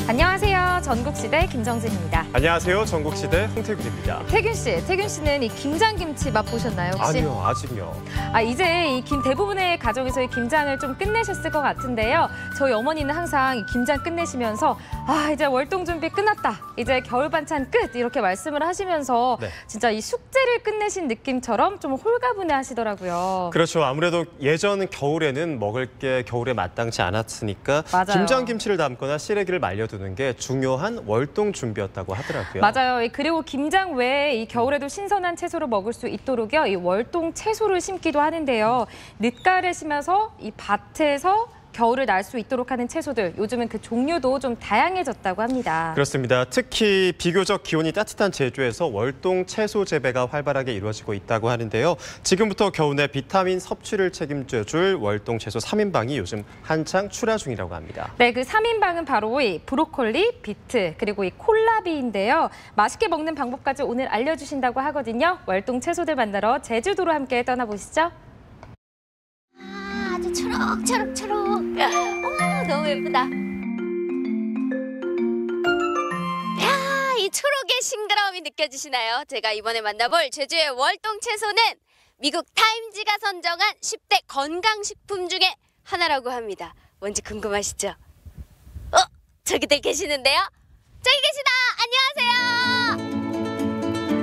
안녕하세요. 전국시대 김정진입니다. 안녕하세요. 전국시대 홍태균입니다. 태균 씨는 이 김장김치 맛보셨나요 혹시? 아니요, 아직요. 이제 이 대부분의 가정에서 이 김장을 좀 끝내셨을 것 같은데요. 저희 어머니는 항상 이 김장 끝내시면서 이제 월동 준비 끝났다. 이제 겨울 반찬 끝 이렇게 말씀을 하시면서 네. 진짜 이 숙제를 끝내신 느낌처럼 좀 홀가분해 하시더라고요. 그렇죠. 아무래도 예전 겨울에는 먹을 게 겨울에 마땅치 않았으니까 맞아요. 김장김치를 담거나 시래기를 말려두는 게 중요한 월동 준비였다고 하더라고요. 맞아요. 그리고 김장 외에 이 겨울에도 신선한 채소를 먹을 수 있도록요. 이 월동 채소를 심기도 하는데요. 늦가을에 심어서 이 밭에서 겨울을 날 수 있도록 하는 채소들, 요즘은 그 종류도 좀 다양해졌다고 합니다. 그렇습니다. 특히 비교적 기온이 따뜻한 제주에서 월동 채소 재배가 활발하게 이루어지고 있다고 하는데요. 지금부터 겨우내 비타민 섭취를 책임져줄 월동 채소 3인방이 요즘 한창 출하 중이라고 합니다. 네, 그 3인방은 바로 이 브로콜리, 비트, 그리고 이 콜라비인데요. 맛있게 먹는 방법까지 오늘 알려주신다고 하거든요. 월동 채소들 만나러 제주도로 함께 떠나보시죠. 아주 초록초록. 어머, 너무 예쁘다. 야, 이 초록의 싱그러움이 느껴지시나요? 제가 이번에 만나볼 제주의 월동 채소는 미국 타임지가 선정한 10대 건강식품 중에 하나라고 합니다. 뭔지 궁금하시죠? 저기들 계시는데요? 저기 계시다! 안녕하세요!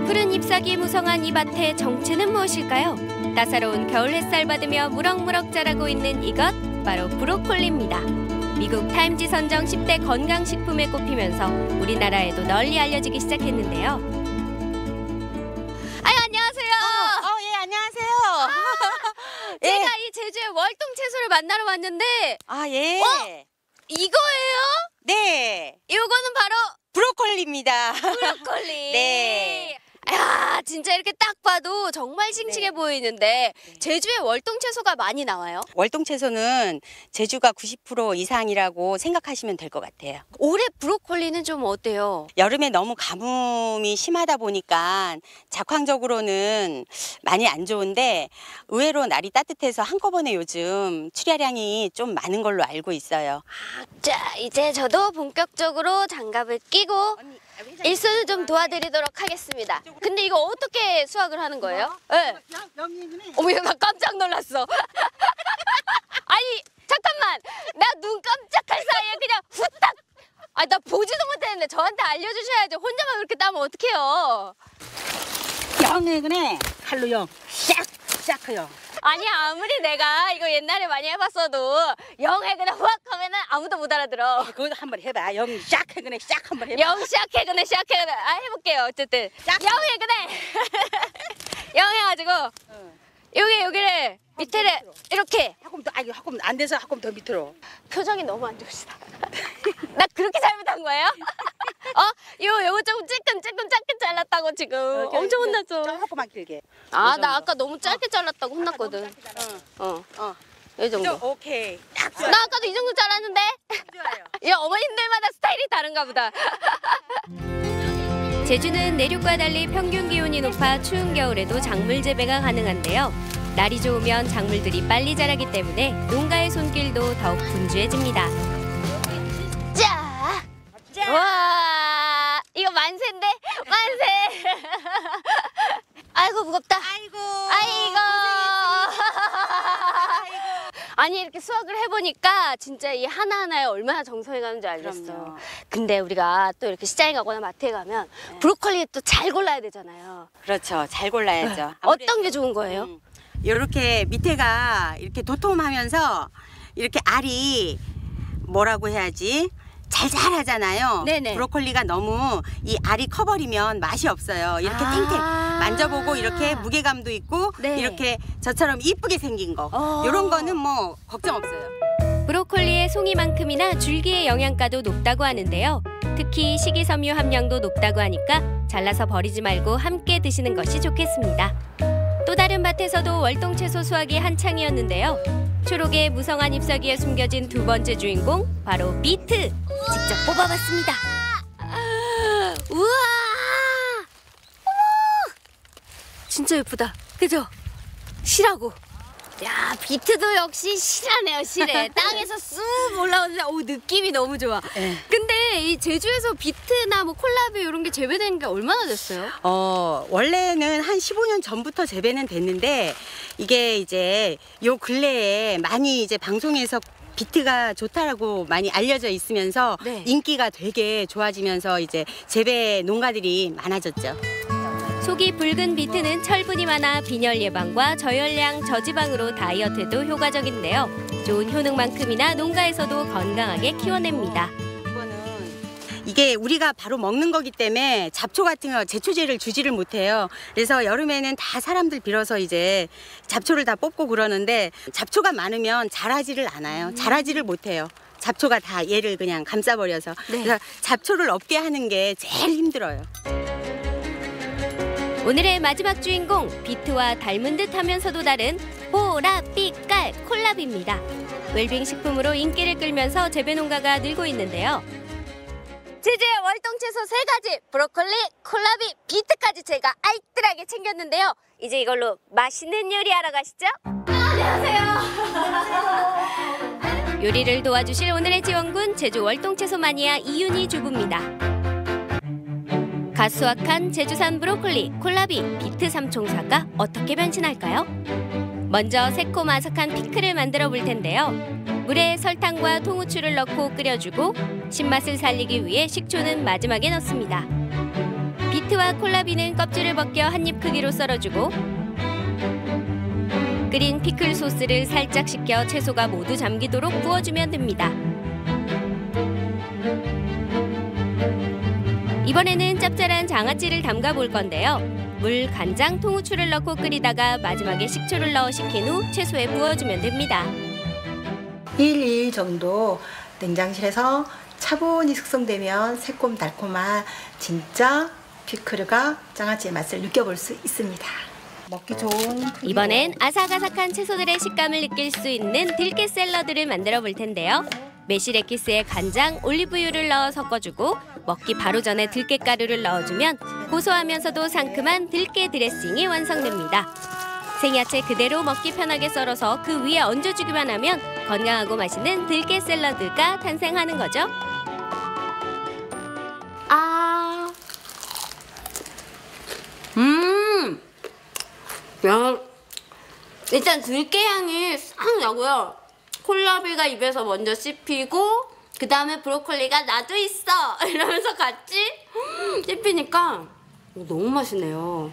푸른 잎사귀 무성한 이 밭의 정체는 무엇일까요? 따사로운 겨울 햇살 받으며 무럭무럭 자라고 있는 이것 바로 브로콜리입니다. 미국 타임지 선정 10대 건강식품에 꼽히면서 우리나라에도 널리 알려지기 시작했는데요. 안녕하세요. 예, 안녕하세요. 제가 이 제주의 월동 채소를 만나러 왔는데 예. 이거예요? 네. 이거는 바로 브로콜리입니다. 브로콜리. 네. 야, 진짜 이렇게 딱 봐도 정말 싱싱해 보이는데 제주에 월동 채소가 많이 나와요? 월동 채소는 제주가 90% 이상이라고 생각하시면 될 것 같아요. 올해 브로콜리는 좀 어때요? 여름에 너무 가뭄이 심하다 보니까 작황적으로는 많이 안 좋은데 의외로 날이 따뜻해서 한꺼번에 요즘 출하량이 좀 많은 걸로 알고 있어요. 자, 이제 저도 본격적으로 장갑을 끼고 일손을 좀 도와드리도록 하겠습니다. 근데 이거 어떻게 수확을 하는 거예요? 네. 어머, 나 깜짝 놀랐어. 아니, 잠깐만. 나 눈 깜짝할 사이에 그냥 후딱. 나 보지도 못했는데 저한테 알려주셔야죠. 혼자만 그렇게 따면 어떡해요? 영해그네 칼로 영 싹 커요. 아니, 아무리 내가 이거 옛날에 많이 해봤어도 영해 그냥 후악 하면은 아무도 못 알아들어. 그거 한번 해봐. 영싹 해그네 싹 한번 해봐. 영시작해 그네 시작해 그네. 해볼게요. 어쨌든 영해 그네. 영해가지고 여기를 밑에를 이렇게. 조금 더 조금 안 돼서 조금 더 밑으로. 표정이 너무 안 좋으시다. 나 그렇게 잘못한 거예요? 요거 조금 찔끔 짧게 잘랐다고 지금 엄청 혼났죠. 조금만 길게. 나 아까 너무 짧게 잘랐다고 혼났거든. 이 정도. 오케이. 나 아까도 이 정도 잘랐는데. 좋아요. 이 어머님들마다 스타일이 다른가 보다. 제주는 내륙과 달리 평균 기온이 높아 추운 겨울에도 작물 재배가 가능한데요. 날이 좋으면 작물들이 빨리 자라기 때문에 농가의 손길도 더욱 분주해집니다. 자! 와! 이거 만세인데? 만세! 아이고, 무겁다. 아이고! 아니, 이렇게 수확을 해보니까 진짜 이 하나하나에 얼마나 정성이 가는지 알겠어. 그럼요. 근데 우리가 또 이렇게 시장에 가거나 마트에 가면 브로콜리 또 잘 골라야 되잖아요. 그렇죠. 잘 골라야죠. 어떤 게 좋은 거예요? 이렇게 밑에가 이렇게 도톰하면서 이렇게 알이 뭐라고 해야지? 잘 자라잖아요. 네네. 브로콜리가 너무 이 알이 커버리면 맛이 없어요. 이렇게 탱탱 만져보고 이렇게 무게감도 있고 네. 이렇게 저처럼 이쁘게 생긴 거 이런 거는 뭐 걱정 없어요. 브로콜리의 송이만큼이나 줄기의 영양가도 높다고 하는데요. 특히 식이섬유 함량도 높다고 하니까 잘라서 버리지 말고 함께 드시는 것이 좋겠습니다. 또 다른 밭에서도 월동 채소 수확이 한창이었는데요. 초록의 무성한 잎사귀에 숨겨진 두 번째 주인공 바로 비트! 직접 뽑아봤습니다. 우와! 어머! 진짜 예쁘다. 그죠? 실하고 야, 비트도 역시 실하네요, 실해. 땅에서 쑥 올라오는데 느낌이 너무 좋아. 네. 근데 이 제주에서 비트나 뭐 콜라비 이런 게 재배된 게 얼마나 됐어요? 원래는 한 15년 전부터 재배는 됐는데 이게 이제 요 근래에 많이 이제 방송에서 비트가 좋다라고 많이 알려져 있으면서 네. 인기가 되게 좋아지면서 이제 재배 농가들이 많아졌죠. 속이 붉은 비트는 철분이 많아 빈혈 예방과 저열량 저지방으로 다이어트에도 효과적인데요. 좋은 효능만큼이나 농가에서도 건강하게 키워냅니다. 이게 우리가 바로 먹는 거기 때문에 잡초 같은 거 제초제를 주지를 못해요. 그래서 여름에는 다 사람들 빌어서 이제 잡초를 다 뽑고 그러는데 잡초가 많으면 자라지를 않아요. 자라지를 못해요. 잡초가 다 얘를 그냥 감싸버려서. 네. 그래서 잡초를 없게 하는 게 제일 힘들어요. 오늘의 마지막 주인공, 비트와 닮은 듯 하면서도 다른 보라빛깔 콜라비입니다. 웰빙 식품으로 인기를 끌면서 재배 농가가 늘고 있는데요. 제주의 월동채소 3가지, 브로콜리, 콜라비, 비트까지 제가 알뜰하게 챙겼는데요. 이제 이걸로 맛있는 요리하러 가시죠. 안녕하세요. 요리를 도와주실 오늘의 지원군, 제주 월동채소 마니아 이윤희 주부입니다. 갓 수확한 제주산 브로콜리, 콜라비, 비트 삼총사가 어떻게 변신할까요? 먼저 새콤아삭한 피클을 만들어 볼 텐데요. 물에 설탕과 통후추를 넣고 끓여주고 신맛을 살리기 위해 식초는 마지막에 넣습니다. 비트와 콜라비는 껍질을 벗겨 한입 크기로 썰어주고 끓인 피클 소스를 살짝 식혀 채소가 모두 잠기도록 부어주면 됩니다. 이번에는 짭짤한 장아찌를 담가 볼 건데요. 물, 간장, 통후추를 넣고 끓이다가 마지막에 식초를 넣어 식힌 후 채소에 부어주면 됩니다. 1일 정도 냉장실에서 차분히 숙성되면 새콤달콤한 진짜 피클과 장아찌의 맛을 느껴볼 수 있습니다. 먹기 좋은 이번엔 아삭아삭한 채소들의 식감을 느낄 수 있는 들깨 샐러드를 만들어 볼 텐데요. 매실 에키스에 간장, 올리브유를 넣어 섞어주고 먹기 바로 전에 들깨가루를 넣어주면 고소하면서도 상큼한 들깨 드레싱이 완성됩니다. 생야채 그대로 먹기 편하게 썰어서 그 위에 얹어주기만 하면 건강하고 맛있는 들깨 샐러드가 탄생하는 거죠. 야, 일단 들깨 향이 싹 나고요. 콜라비가 입에서 먼저 씹히고 그 다음에 브로콜리가 나도 있어 이러면서 같이 씹히니까 너무 맛있네요.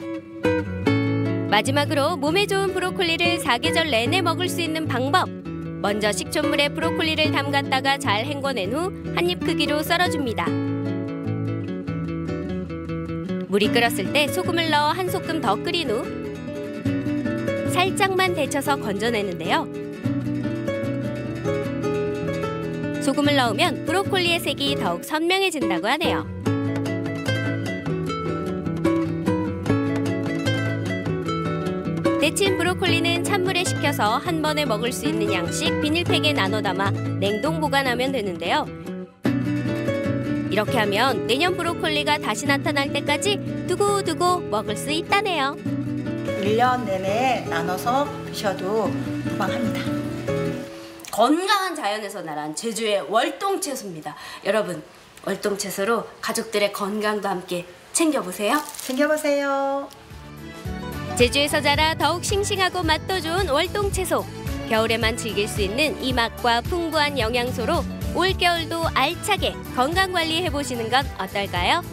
마지막으로 몸에 좋은 브로콜리를 사계절 내내 먹을 수 있는 방법. 먼저 식초물에 브로콜리를 담갔다가 잘 헹궈낸 후 한입 크기로 썰어줍니다. 물이 끓었을 때 소금을 넣어 한 소끔 더 끓인 후 살짝만 데쳐서 건져내는데요. 소금을 넣으면 브로콜리의 색이 더욱 선명해진다고 하네요. 데친 브로콜리는 찬물에 식혀서 한 번에 먹을 수 있는 양씩 비닐팩에 나눠 담아 냉동 보관하면 되는데요. 이렇게 하면 내년 브로콜리가 다시 나타날 때까지 두고두고 먹을 수 있다네요. 1년 내내 나눠서 드셔도 무방합니다. 건강한 자연에서 나란 제주의 월동채소입니다. 여러분, 월동채소로 가족들의 건강도 함께 챙겨보세요. 챙겨보세요. 제주에서 자라 더욱 싱싱하고 맛도 좋은 월동채소. 겨울에만 즐길 수 있는 이 맛과 풍부한 영양소로 올겨울도 알차게 건강관리해보시는 건 어떨까요?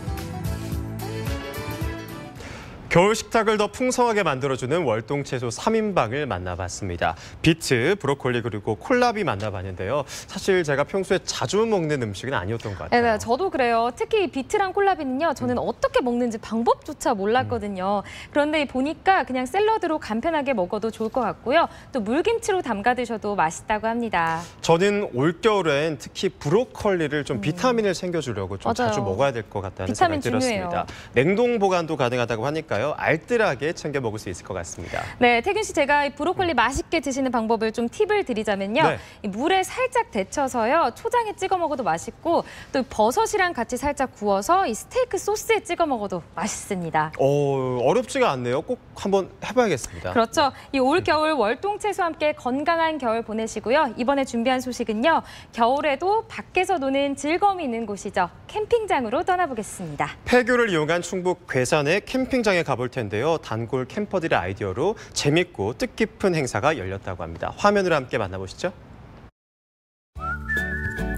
겨울 식탁을 더 풍성하게 만들어주는 월동채소 3인방을 만나봤습니다. 비트, 브로콜리 그리고 콜라비 만나봤는데요. 사실 제가 평소에 자주 먹는 음식은 아니었던 것 같아요. 네, 저도 그래요. 특히 비트랑 콜라비는요. 저는 어떻게 먹는지 방법조차 몰랐거든요. 그런데 보니까 그냥 샐러드로 간편하게 먹어도 좋을 것 같고요. 또 물김치로 담가 드셔도 맛있다고 합니다. 저는 올겨울엔 특히 브로콜리를 좀 비타민을 챙겨주려고 좀 맞아요. 자주 먹어야 될 것 같다는 비타민 생각이 들었습니다. 냉동 보관도 가능하다고 하니까요. 많으니까요. 알뜰하게 챙겨 먹을 수 있을 것 같습니다. 네, 태균 씨, 제가 이 브로콜리 맛있게 드시는 방법을 좀 팁을 드리자면요. 네. 이 물에 살짝 데쳐서요. 초장에 찍어 먹어도 맛있고 또 버섯이랑 같이 살짝 구워서 이 스테이크 소스에 찍어 먹어도 맛있습니다. 어렵지가 않네요. 꼭 한번 해봐야겠습니다. 그렇죠. 이 올 겨울 월동 채소와 함께 건강한 겨울 보내시고요. 이번에 준비한 소식은요. 겨울에도 밖에서 노는 즐거움이 있는 곳이죠. 캠핑장으로 떠나보겠습니다. 폐교를 이용한 충북 괴산의 캠핑장에 가볼 텐데요. 단골 캠퍼들의 아이디어로 재밌고 뜻깊은 행사가 열렸다고 합니다. 화면으로 함께 만나보시죠.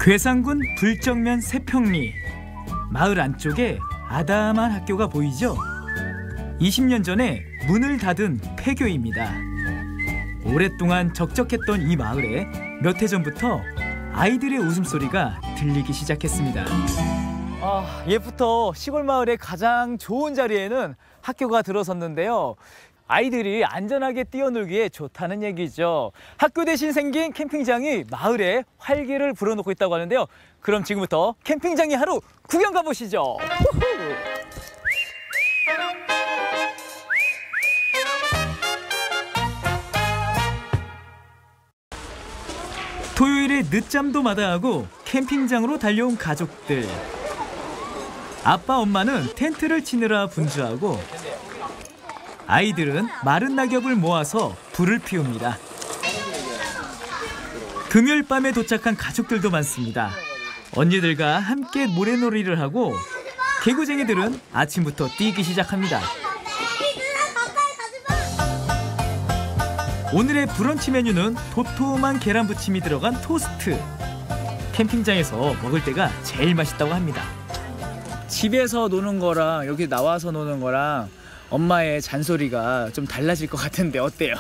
괴산군 불정면 세평리. 마을 안쪽에 아담한 학교가 보이죠? 20년 전에 문을 닫은 폐교입니다. 오랫동안 적적했던 이 마을에 몇 해 전부터 아이들의 웃음소리가 들리기 시작했습니다. 옛부터 시골 마을의 가장 좋은 자리에는 학교가 들어섰는데요. 아이들이 안전하게 뛰어놀기에 좋다는 얘기죠. 학교 대신 생긴 캠핑장이 마을에 활기를 불어넣고 있다고 하는데요. 그럼 지금부터 캠핑장의 하루 구경 가보시죠. 토요일에 늦잠도 마다하고 캠핑장으로 달려온 가족들. 아빠, 엄마는 텐트를 치느라 분주하고 아이들은 마른 낙엽을 모아서 불을 피웁니다. 금요일 밤에 도착한 가족들도 많습니다. 언니들과 함께 모래놀이를 하고 개구쟁이들은 아침부터 뛰기 시작합니다. 오늘의 브런치 메뉴는 도톰한 계란 부침이 들어간 토스트. 캠핑장에서 먹을 때가 제일 맛있다고 합니다. 집에서 노는 거랑 여기 나와서 노는 거랑 엄마의 잔소리가 좀 달라질 것 같은데 어때요?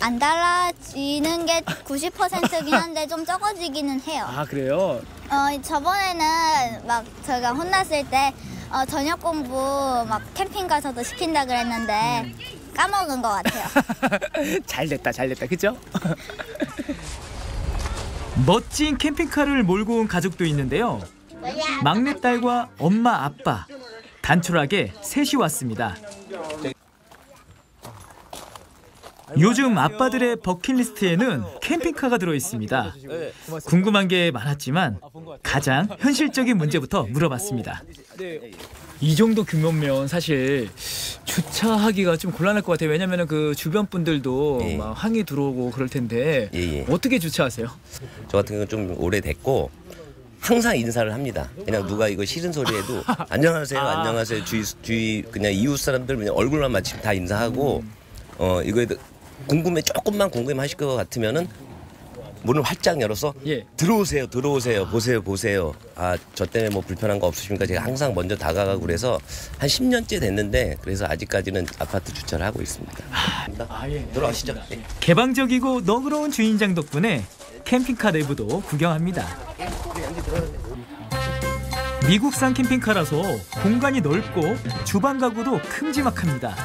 안 달라지는 게 90%긴 한데 좀 적어지기는 해요. 아, 그래요? 저번에는 막 저희가 혼났을 때 저녁 공부 막 캠핑 가서도 시킨다 그랬는데 까먹은 것 같아요. 잘 됐다, 그죠? 멋진 캠핑카를 몰고 온 가족도 있는데요. 막내딸과 엄마, 아빠 단촐하게 셋이 왔습니다. 요즘 아빠들의 버킷리스트에는 캠핑카가 들어있습니다. 궁금한 게 많았지만 가장 현실적인 문제부터 물어봤습니다. 이 정도 규모면 사실 주차하기가 좀 곤란할 것 같아요. 왜냐면 그 주변 분들도 막 항의 들어오고 그럴 텐데 어떻게 주차하세요? 저 같은 경우는 좀 오래됐고 항상 인사를 합니다. 그냥 누가 이거 싫은 소리 해도 안녕하세요, 안녕하세요. 주위 그냥 이웃 사람들 그냥 얼굴만 마치면 다 인사하고 이거에 조금만 궁금하실 것 같으면은 문을 활짝 열어서 들어오세요, 보세요. 저 때문에 뭐 불편한 거 없으십니까? 제가 항상 먼저 다가가고 그래서 한 10년째 됐는데 그래서 아직까지는 아파트 주차를 하고 있습니다. 들어가시죠. 개방적이고 너그러운 주인장 덕분에 캠핑카 내부도 구경합니다. 미국산 캠핑카라서 공간이 넓고 주방 가구도 큼지막합니다.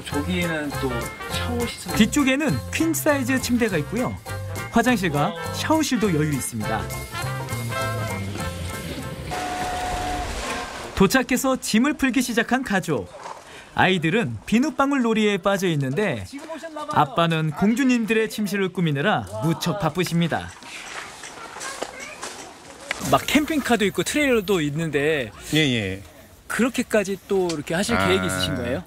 저기에는 또 샤워 시설. 뒤쪽에는 퀸 사이즈 침대가 있고요. 화장실과 샤워실도 여유 있습니다. 도착해서 짐을 풀기 시작한 가족. 아이들은 비눗방울 놀이에 빠져 있는데 아빠는 공주님들의 침실을 꾸미느라 무척 바쁘십니다. 막 캠핑카도 있고 트레일러도 있는데 그렇게까지 또 이렇게 하실 계획이 있으신 거예요?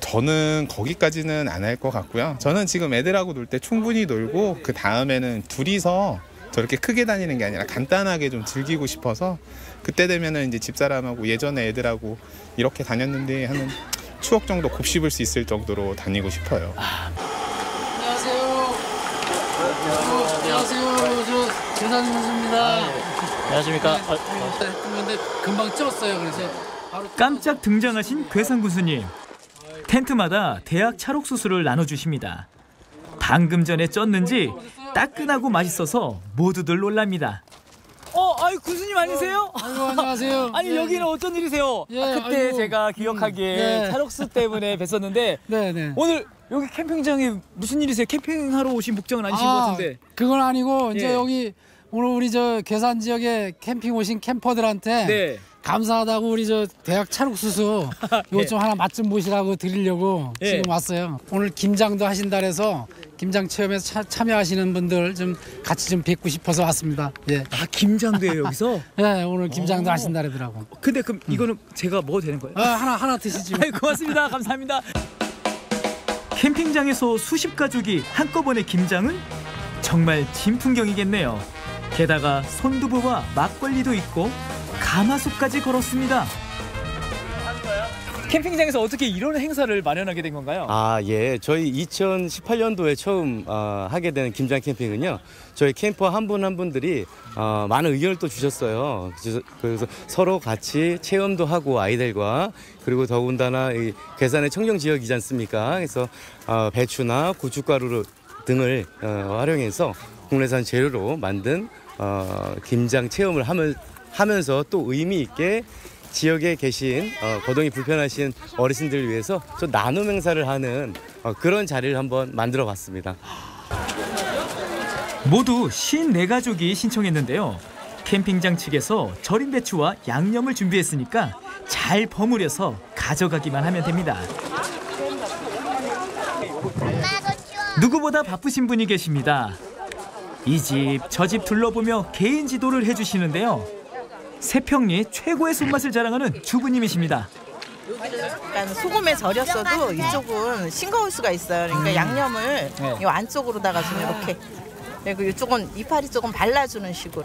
저는 거기까지는 안 할 것 같고요. 저는 지금 애들하고 놀 때 충분히 놀고 그 다음에는 둘이서 저렇게 크게 다니는 게 아니라 간단하게 좀 즐기고 싶어서 그때 되면은 이제 집사람하고 예전에 애들하고 이렇게 다녔는데 하는 추억 정도 곱씹을 수 있을 정도로 다니고 싶어요. 안녕하세요. 저 재산 선수입니다. 안녕하십니까. 근데 금방 쪘어요. 그래서 바로 깜짝 등장하신 괴산 구수님. 텐트마다 대학 찰옥수수를 나눠주십니다. 방금 전에 쪘는지 따끈하고 맛있어서 모두들 놀랍니다. 아이 구수님 아니세요? 아이고, 안녕하세요. 아니 여기는 어쩐 일이세요? 그때 아이고, 제가 기억하기에 찰옥수 때문에 뵀었는데 오늘 여기 캠핑장에 무슨 일이세요? 캠핑하러 오신 목적은 아니신 것 같은데. 그건 아니고 이제 여기 오늘 우리 저 괴산 지역에 캠핑 오신 캠퍼들한테 감사하다고 우리 저 대학 찰옥수수 이거 좀 하나 맛 좀 보시라고 드리려고 지금 왔어요. 오늘 김장도 하신다 그래서 김장 체험에서 참여하시는 분들 좀 같이 좀 뵙고 싶어서 왔습니다. 예. 아, 김장도 해요, 여기서? 네, 오늘 김장도 하신다 그러더라고. 근데 그럼 이거는 제가 먹어도 되는 거예요? 하나 드시죠. 고맙습니다. 감사합니다. 캠핑장에서 수십 가족이 한꺼번에 김장은 정말 진풍경이겠네요. 게다가 손두부와 막걸리도 있고 가마솥까지 걸었습니다. 캠핑장에서 어떻게 이런 행사를 마련하게 된 건가요? 예. 저희 2018년도에 처음 하게 된 김장 캠핑은요. 저희 캠퍼 한 분 한 분들이 많은 의견을 또 주셨어요. 그래서 서로 같이 체험도 하고 아이들과 그리고 더군다나 이 괴산의 청정 지역이지 않습니까? 그래서 배추나 고춧가루 등을 활용해서 국내산 재료로 만든 김장 체험을 하면서 또 의미 있게 지역에 계신 거동이 불편하신 어르신들을 위해서 좀 나눔 행사를 하는 그런 자리를 한번 만들어 봤습니다. 모두 54가족이 신청했는데요. 캠핑장 측에서 절인 배추와 양념을 준비했으니까 잘 버무려서 가져가기만 하면 됩니다. 누구보다 바쁘신 분이 계십니다. 이 집 저 집 둘러보며 개인 지도를 해주시는데요. 세평리 최고의 손맛을 자랑하는 주부님이십니다. 약간 소금에 절였어도 이쪽은 싱거울 수가 있어요. 그러니까 양념을 이 안쪽으로다가 좀 이렇게 그리고 이쪽은 이파리 조금 발라주는 식으로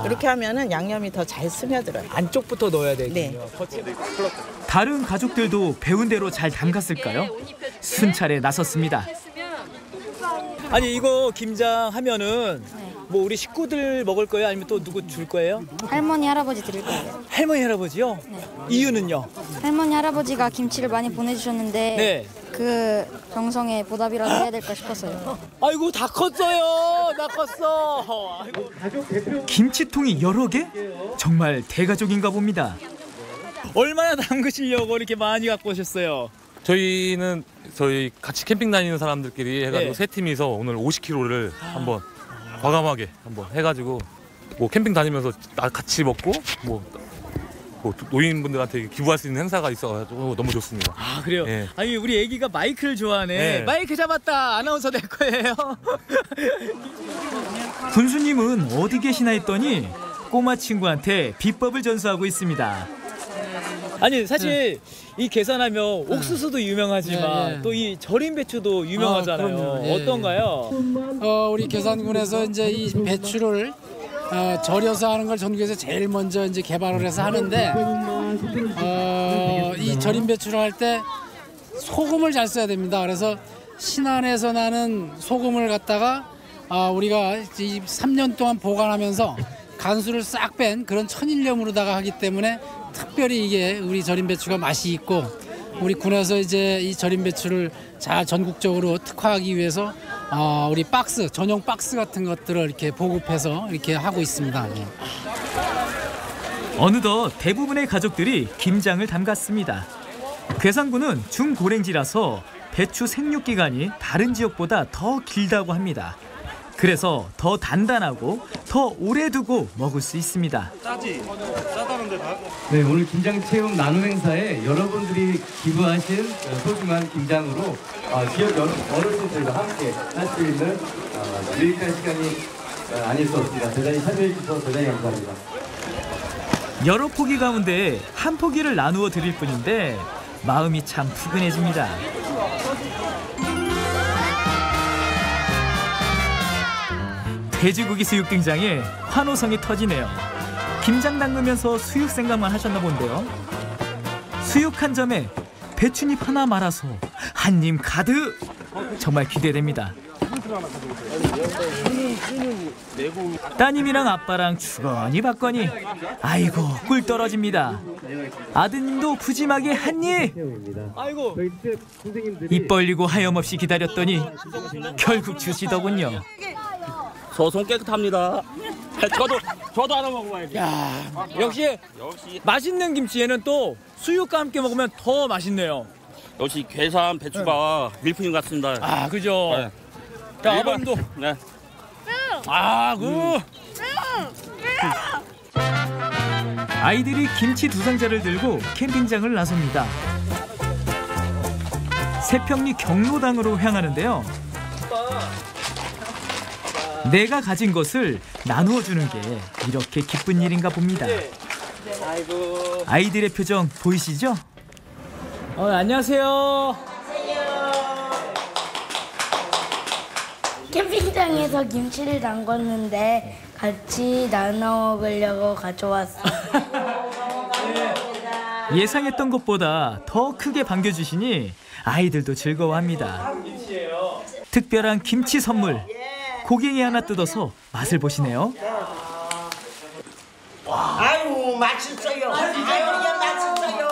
이렇게 하면은 양념이 더 잘 스며들어요. 안쪽부터 넣어야 되군요. 네. 다른 가족들도 배운 대로 잘 담갔을까요? 순찰에 나섰습니다. 아니 이거 김장 하면은 뭐 우리 식구들 먹을 거예요? 아니면 또 누구 줄 거예요? 할머니 할아버지 드릴 거예요. 할머니 할아버지요? 네. 이유는요? 할머니 할아버지가 김치를 많이 보내주셨는데 네. 그 정성에 보답이라도 해야 될까 싶었어요. 아이고 다 컸어요. 다 컸어. 아이고. 김치통이 여러 개? 정말 대가족인가 봅니다. 얼마나 담그시려고 이렇게 많이 갖고 오셨어요? 저희는 저희 같이 캠핑 다니는 사람들끼리 해가지고 네. 세 팀이서 오늘 50kg를 한번 과감하게 한번 해가지고 뭐 캠핑 다니면서 같이 먹고 뭐 노인분들한테 기부할 수 있는 행사가 있어가지고 너무 좋습니다. 아 그래요? 네. 아니 우리 애기가 마이크를 좋아하네. 네. 마이크 잡았다. 아나운서 될 거예요. 군수님은 어디 계시나 했더니 꼬마 친구한테 비법을 전수하고 있습니다. 아니 사실 이 계산하면 옥수수도 유명하지만 또 이 절인 배추도 유명하잖아요. 어떤가요? 우리 계산군에서 이제 이 배추를 절여서 하는 걸 전국에서 제일 먼저 이제 개발을 해서 하는데 이 절인 배추를 할 때 소금을 잘 써야 됩니다. 그래서 신안에서 나는 소금을 갖다가 우리가 이 3년 동안 보관하면서 간수를 싹 뺀 그런 천일염으로다가 하기 때문에 특별히 이게 우리 절인 배추가 맛이 있고 우리 군에서 이제 이 절인 배추를 잘 전국적으로 특화하기 위해서 우리 박스 전용 박스 같은 것들을 이렇게 보급해서 이렇게 하고 있습니다. 어느덧 대부분의 가족들이 김장을 담갔습니다. 괴산군은 중고랭지라서 배추 생육 기간이 다른 지역보다 더 길다고 합니다. 그래서 더 단단하고 더 오래 두고 먹을 수 있습니다. 싸다는데 다? 네, 오늘 김장 체험 나눔 행사에 여러분들이 기부하신 소중한 김장으로 지역 어르신들과 함께 할 수 있는 유익한 시간이 아닐 수 없습니다. 대단히 참여해 주셔서 대단히 감사합니다. 여러 포기 가운데 한 포기를 나누어 드릴 뿐인데 마음이 참 푸근해집니다. 돼지고기 수육 등장에 환호성이 터지네요. 김장 담그면서 수육 생각만 하셨나 본데요. 수육 한 점에 배추잎 하나 말아서 한 입 가득! 정말 기대됩니다. 따님이랑 아빠랑 주거니 받거니 아이고 꿀 떨어집니다. 아드님도 푸짐하게 한 입! 아이고 입 벌리고 하염없이 기다렸더니 결국 주시더군요. 저 손 깨끗합니다. 저도 하나 먹어봐야지. 야, 역시 맛있는 김치에는 또 수육과 함께 먹으면 더 맛있네요. 역시 괴산 배추가 밀프님 같습니다. 아, 그죠? 네. 자, 아버님도. 네. 아, 아이들이 김치 두 상자를 들고 캠핑장을 나섭니다. 세평리 경로당으로 향하는데요. 내가 가진 것을 나누어 주는 게 이렇게 기쁜 일인가 봅니다. 아이들의 표정 보이시죠? 안녕하세요. 캠핑장에서 김치를 담궜는데 같이 나눠 먹으려고 가져왔어요. 예상했던 것보다 더 크게 반겨주시니 아이들도 즐거워합니다. 특별한 김치 선물. 고갱이 하나 뜯어서 맛을 보시네요. 아유 맛있어요. 아유 맛있어요.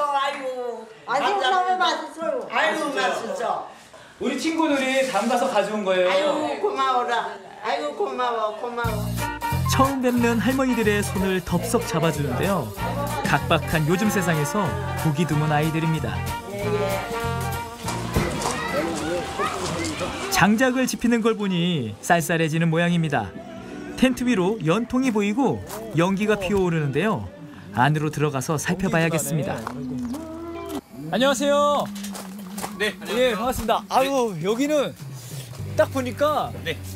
아유 너무 맛있어요. 아유 맛있어. 우리 친구들이 담가서 가져온 거예요. 아유 고마워라. 아유 고마워. 처음 뵙는 할머니들의 손을 덥석 잡아주는데요. 각박한 요즘 세상에서 보기 드문 아이들입니다. 장작을 지피는 걸 보니 쌀쌀해지는 모양입니다. 텐트 위로 연통이 보이고 연기가 피어오르는데요. 안으로 들어가서 살펴봐야겠습니다. 안녕하세요. 네, 예, 반갑습니다. 아유, 여기는 딱 보니까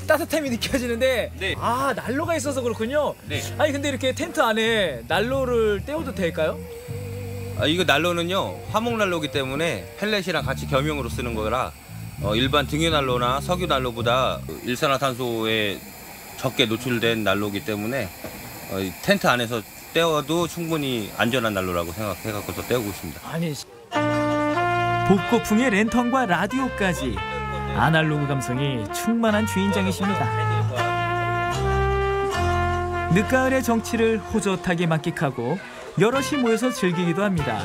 따뜻함이 느껴지는데 난로가 있어서 그렇군요. 아니 근데 이렇게 텐트 안에 난로를 떼워도 될까요? 이거 난로는요 화목난로기 때문에 펠렛이랑 같이 겸용으로 쓰는 거라 일반 등유난로나 석유난로보다 일산화탄소에 적게 노출된 난로기 때문에 텐트 안에서 떼워도 충분히 안전한 난로라고 생각해서 떼우고 있습니다. 아니, 복고풍의 랜턴과 라디오까지 아날로그 감성이 충만한 주인장이십니다. 늦가을의 정취를 호젓하게 만끽하고 여럿이 모여서 즐기기도 합니다.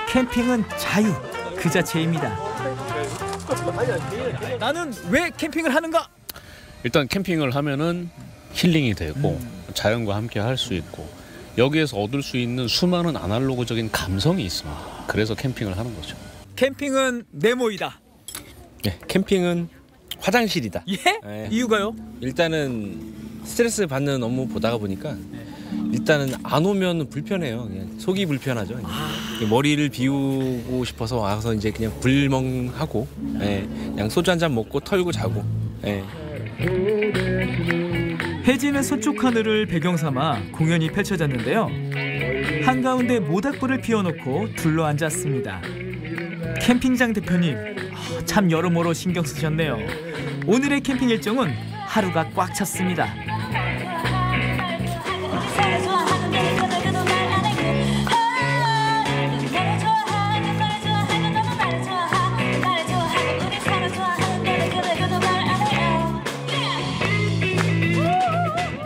캠핑은 자유 그 자체입니다. 나는 왜 캠핑을 하는가? 일단 캠핑을 하면은 힐링이 되고 자연과 함께 할 수 있고 여기에서 얻을 수 있는 수많은 아날로그적인 감성이 있습니다. 그래서 캠핑을 하는 거죠. 캠핑은 네모이다. 네, 캠핑은 화장실이다. 예? 네. 이유가요? 일단은 스트레스 받는 업무 보다가 보니까 일단은 안 오면 불편해요. 그냥 속이 불편하죠. 머리를 비우고 싶어서 와서 이제 그냥 불멍하고 그냥 소주 한 잔 먹고 털고 자고. 해지는 서쪽 하늘을 배경 삼아 공연이 펼쳐졌는데요. 한가운데 모닥불을 피워놓고 둘러앉았습니다. 캠핑장 대표님, 참 여러모로 신경 쓰셨네요. 오늘의 캠핑 일정은 하루가 꽉 찼습니다.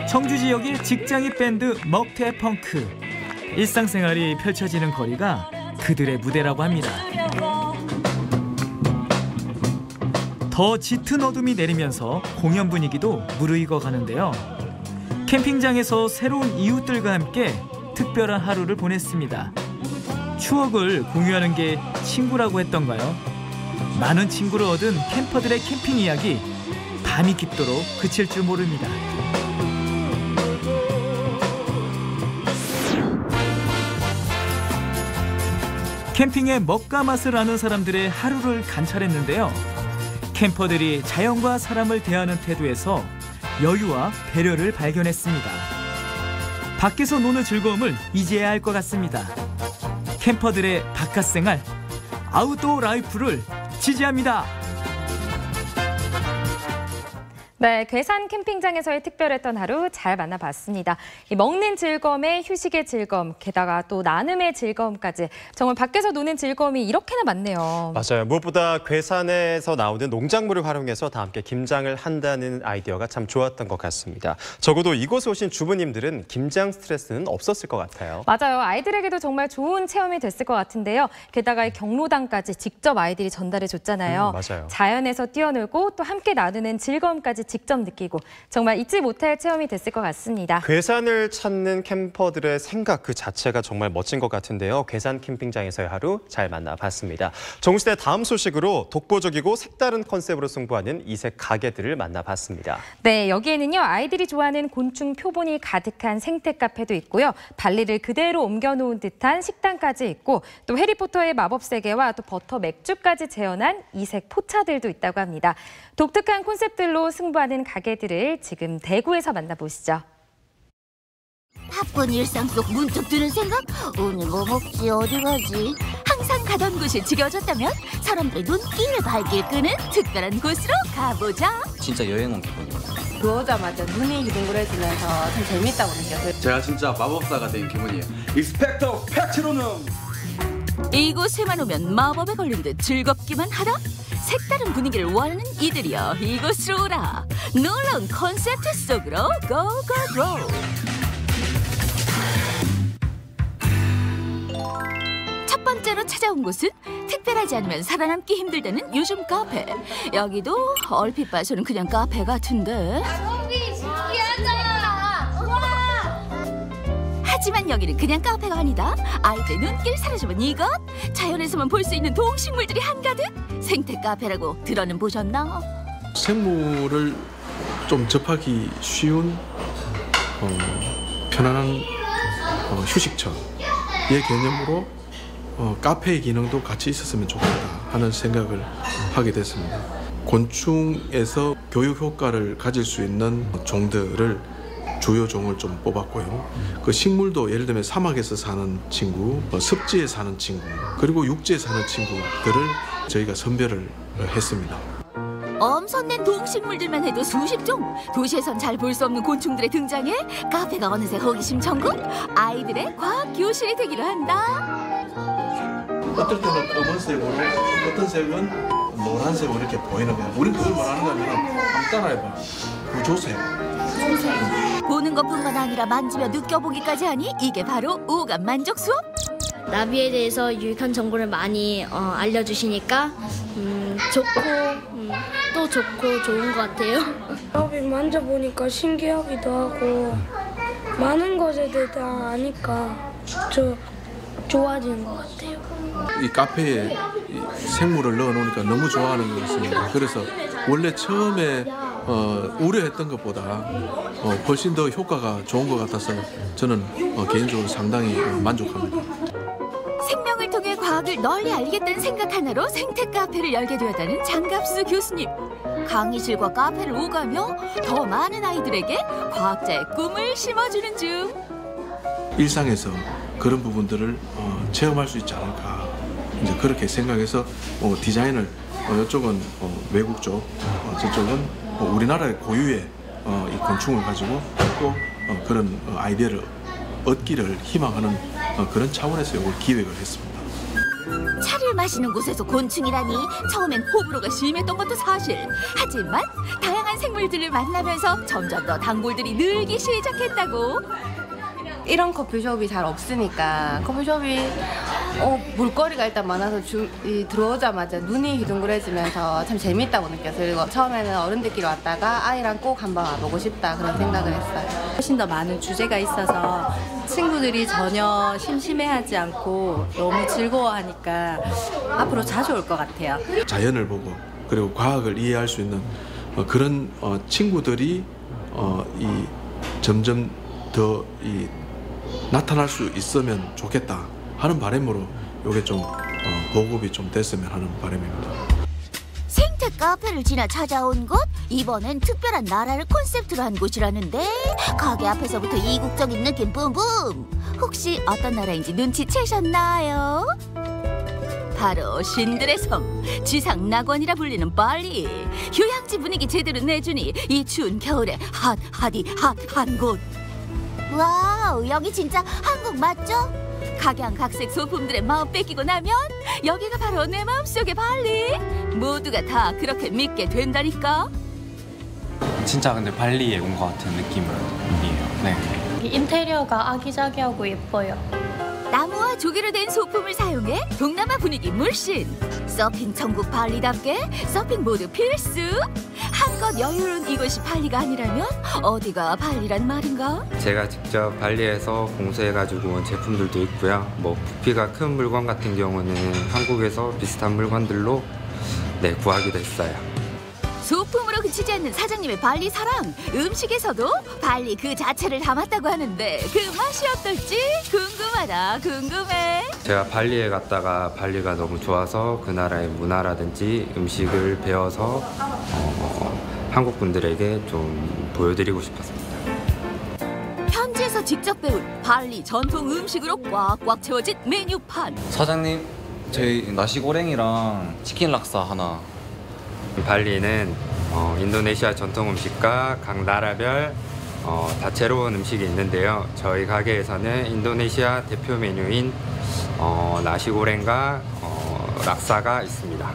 청주 지역의 직장인 밴드 먹태펑크. 일상생활이 펼쳐지는 거리가 그들의 무대라고 합니다. 더 짙은 어둠이 내리면서 공연 분위기도 무르익어 가는데요. 캠핑장에서 새로운 이웃들과 함께 특별한 하루를 보냈습니다. 추억을 공유하는 게 친구라고 했던가요? 많은 친구를 얻은 캠퍼들의 캠핑 이야기, 밤이 깊도록 그칠 줄 모릅니다. 캠핑의 먹과 맛을 아는 사람들의 하루를 관찰했는데요. 캠퍼들이 자연과 사람을 대하는 태도에서 여유와 배려를 발견했습니다. 밖에서 노는 즐거움을 이제야 알 것 같습니다. 캠퍼들의 바깥 생활, 아웃도어 라이프를 지지합니다. 네, 괴산 캠핑장에서의 특별했던 하루 잘 만나봤습니다. 이 먹는 즐거움에 휴식의 즐거움, 게다가 또 나눔의 즐거움까지 정말 밖에서 노는 즐거움이 이렇게나 많네요. 맞아요. 무엇보다 괴산에서 나오는 농작물을 활용해서 다 함께 김장을 한다는 아이디어가 참 좋았던 것 같습니다. 적어도 이곳에 오신 주부님들은 김장 스트레스는 없었을 것 같아요. 맞아요. 아이들에게도 정말 좋은 체험이 됐을 것 같은데요. 게다가 이 경로당까지 직접 아이들이 전달해 줬잖아요. 맞아요. 자연에서 뛰어놀고 또 함께 나누는 즐거움까지 직접 느끼고 정말 잊지 못할 체험이 됐을 것 같습니다. 괴산을 찾는 캠퍼들의 생각 그 자체가 정말 멋진 것 같은데요. 괴산 캠핑장에서의 하루 잘 만나봤습니다. 정시대 다음 소식으로 독보적이고 색다른 컨셉으로 승부하는 이색 가게들을 만나봤습니다. 네, 여기에는요 아이들이 좋아하는 곤충 표본이 가득한 생태 카페도 있고요. 발리를 그대로 옮겨놓은 듯한 식당까지 있고 또 해리포터의 마법 세계와 또 버터 맥주까지 재현한 이색 포차들도 있다고 합니다. 독특한 콘셉트들로 승부하는 가게들을 지금 대구에서 만나보시죠. 바쁜 일상 속 문득 드는 생각? 오늘 뭐 먹지? 어디 가지? 항상 가던 곳이 지겨워졌다면 사람들의 눈길을 발길 끄는 특별한 곳으로 가보자. 진짜 여행 온 기분입니다. 들어오자마자 눈이 휘둥그레지면서 참 재밌다고 느꼈어요. 제가 진짜 마법사가 된 기분이에요. 익스펙터 패트로눔! 이곳에만 오면 마법에 걸린 듯 즐겁기만 하다? 색다른 분위기를 원하는 이들이여 이곳으로 오라. 놀라운 콘셉트 속으로 고고고! 첫 번째로 찾아온 곳은 특별하지 않으면 살아남기 힘들다는 요즘 카페. 여기도 얼핏 봐서는 그냥 카페 같은데. 하지만 여기는 그냥 카페가 아니다. 아이들 눈길 사로잡은 이것. 자연에서만 볼 수 있는 동식물들이 한가득. 생태 카페라고 들어는 보셨나? 생물을 좀 접하기 쉬운 편안한 휴식처의 개념으로 카페의 기능도 같이 있었으면 좋겠다 하는 생각을 하게 됐습니다. 곤충에서 교육 효과를 가질 수 있는 종들을 주요 종을 좀 뽑았고요. 그 식물도 예를 들면 사막에서 사는 친구, 습지에 사는 친구, 그리고 육지에 사는 친구들을 저희가 선별을 했습니다. 엄선된 동식물들만 해도 수십 종. 도시에선 잘 볼 수 없는 곤충들의 등장에 카페가 어느새 호기심 천국. 아이들의 과학 교실이 되기로 한다. 어떨 때는 검은색으로, 어떤 색은 노란색으로 이렇게 보이는 거야. 우린 그걸 말하는 거면 한번 따라해봐. 구조색. 보는 것뿐만 아니라 만지며 느껴보기까지 하니 이게 바로 오감 만족 수업. 나비에 대해서 유익한 정보를 많이 알려주시니까 또 좋고 좋은 것 같아요. 나비 만져보니까 신기하기도 하고 많은 것에 대해 다 아니까 좋아지는 것 같아요. 이 카페에 생물을 넣어놓으니까 너무 좋아하는 것 같습니다. 그래서 원래 처음에 우려했던 것보다 훨씬 더 효과가 좋은 것 같아서 저는 개인적으로 상당히 만족합니다. 생명을 통해 과학을 널리 알리겠다는 생각 하나로 생태 카페를 열게 되었다는 장갑수 교수님. 강의실과 카페를 오가며 더 많은 아이들에게 과학자의 꿈을 심어주는 중. 일상에서 그런 부분들을 체험할 수 있지 않을까 이제 그렇게 생각해서 디자인을 이쪽은 외국 쪽, 저쪽은 우리나라의 고유의 이 곤충을 가지고 또 그런 아이디어를 얻기를 희망하는 그런 차원에서 이걸 기획을 했습니다. 차를 마시는 곳에서 곤충이라니 처음엔 호불호가 심했던 것도 사실. 하지만 다양한 생물들을 만나면서 점점 더 단골들이 늘기 시작했다고. 이런 커피숍이 잘 없으니까 커피숍이 볼거리가 일단 많아서 들어오자마자 눈이 휘둥그레지면서 참 재밌다고 느꼈어요. 그리고 처음에는 어른들끼리 왔다가 아이랑 꼭 한번 와보고 싶다 그런 생각을 했어요. 훨씬 더 많은 주제가 있어서 친구들이 전혀 심심해하지 않고 너무 즐거워하니까 앞으로 자주 올 것 같아요. 자연을 보고 그리고 과학을 이해할 수 있는 그런 친구들이 점점 더 나타날 수 있으면 좋겠다 하는 바람으로 이게 좀 보급이 좀 됐으면 하는 바람입니다. 생태 카페를 지나 찾아온 곳, 이번엔 특별한 나라를 콘셉트로 한 곳이라는데 가게 앞에서부터 이국적인 느낌 뿜뿜. 혹시 어떤 나라인지 눈치채셨나요? 바로 신들의 섬, 지상 낙원이라 불리는 발리. 휴양지 분위기 제대로 내주니 이 추운 겨울에 핫한 곳. 와우, 여기 진짜 한국 맞죠? 각양각색 소품들의 마음 뺏기고 나면 여기가 바로 내 마음속의 발리. 모두가 다 그렇게 믿게 된다니까. 진짜 근데 발리에 온 것 같은 느낌이에요. 네. 인테리어가 아기자기하고 예뻐요. 나무와 조개로 된 소품을 사용해 동남아 분위기 물씬. 서핑 천국 발리답게 서핑 모드 필수. 한껏 여유로운 이곳이 발리가 아니라면 어디가 발리란 말인가? 제가 직접 발리에서 공수해가지고 온 제품들도 있고요. 뭐 부피가 큰 물건 같은 경우는 한국에서 비슷한 물건들로 구하기도 했어요. 소품으로 그치지 않는 사장님의 발리 사랑. 음식에서도 발리 그 자체를 담았다고 하는데 그 맛이 어떨지 궁금해. 제가 발리에 갔다가 발리가 너무 좋아서 그 나라의 문화라든지 음식을 배워서 한국 분들에게 좀 보여드리고 싶었습니다. 현지에서 직접 배운 발리 전통 음식으로 꽉꽉 채워진 메뉴판. 사장님, 저희 나시고랭이랑 치킨 락사 하나. 발리는 인도네시아 전통 음식과 각 나라별 다채로운 음식이 있는데요. 저희 가게에서는 인도네시아 대표 메뉴인 나시고랭과 락사가 있습니다.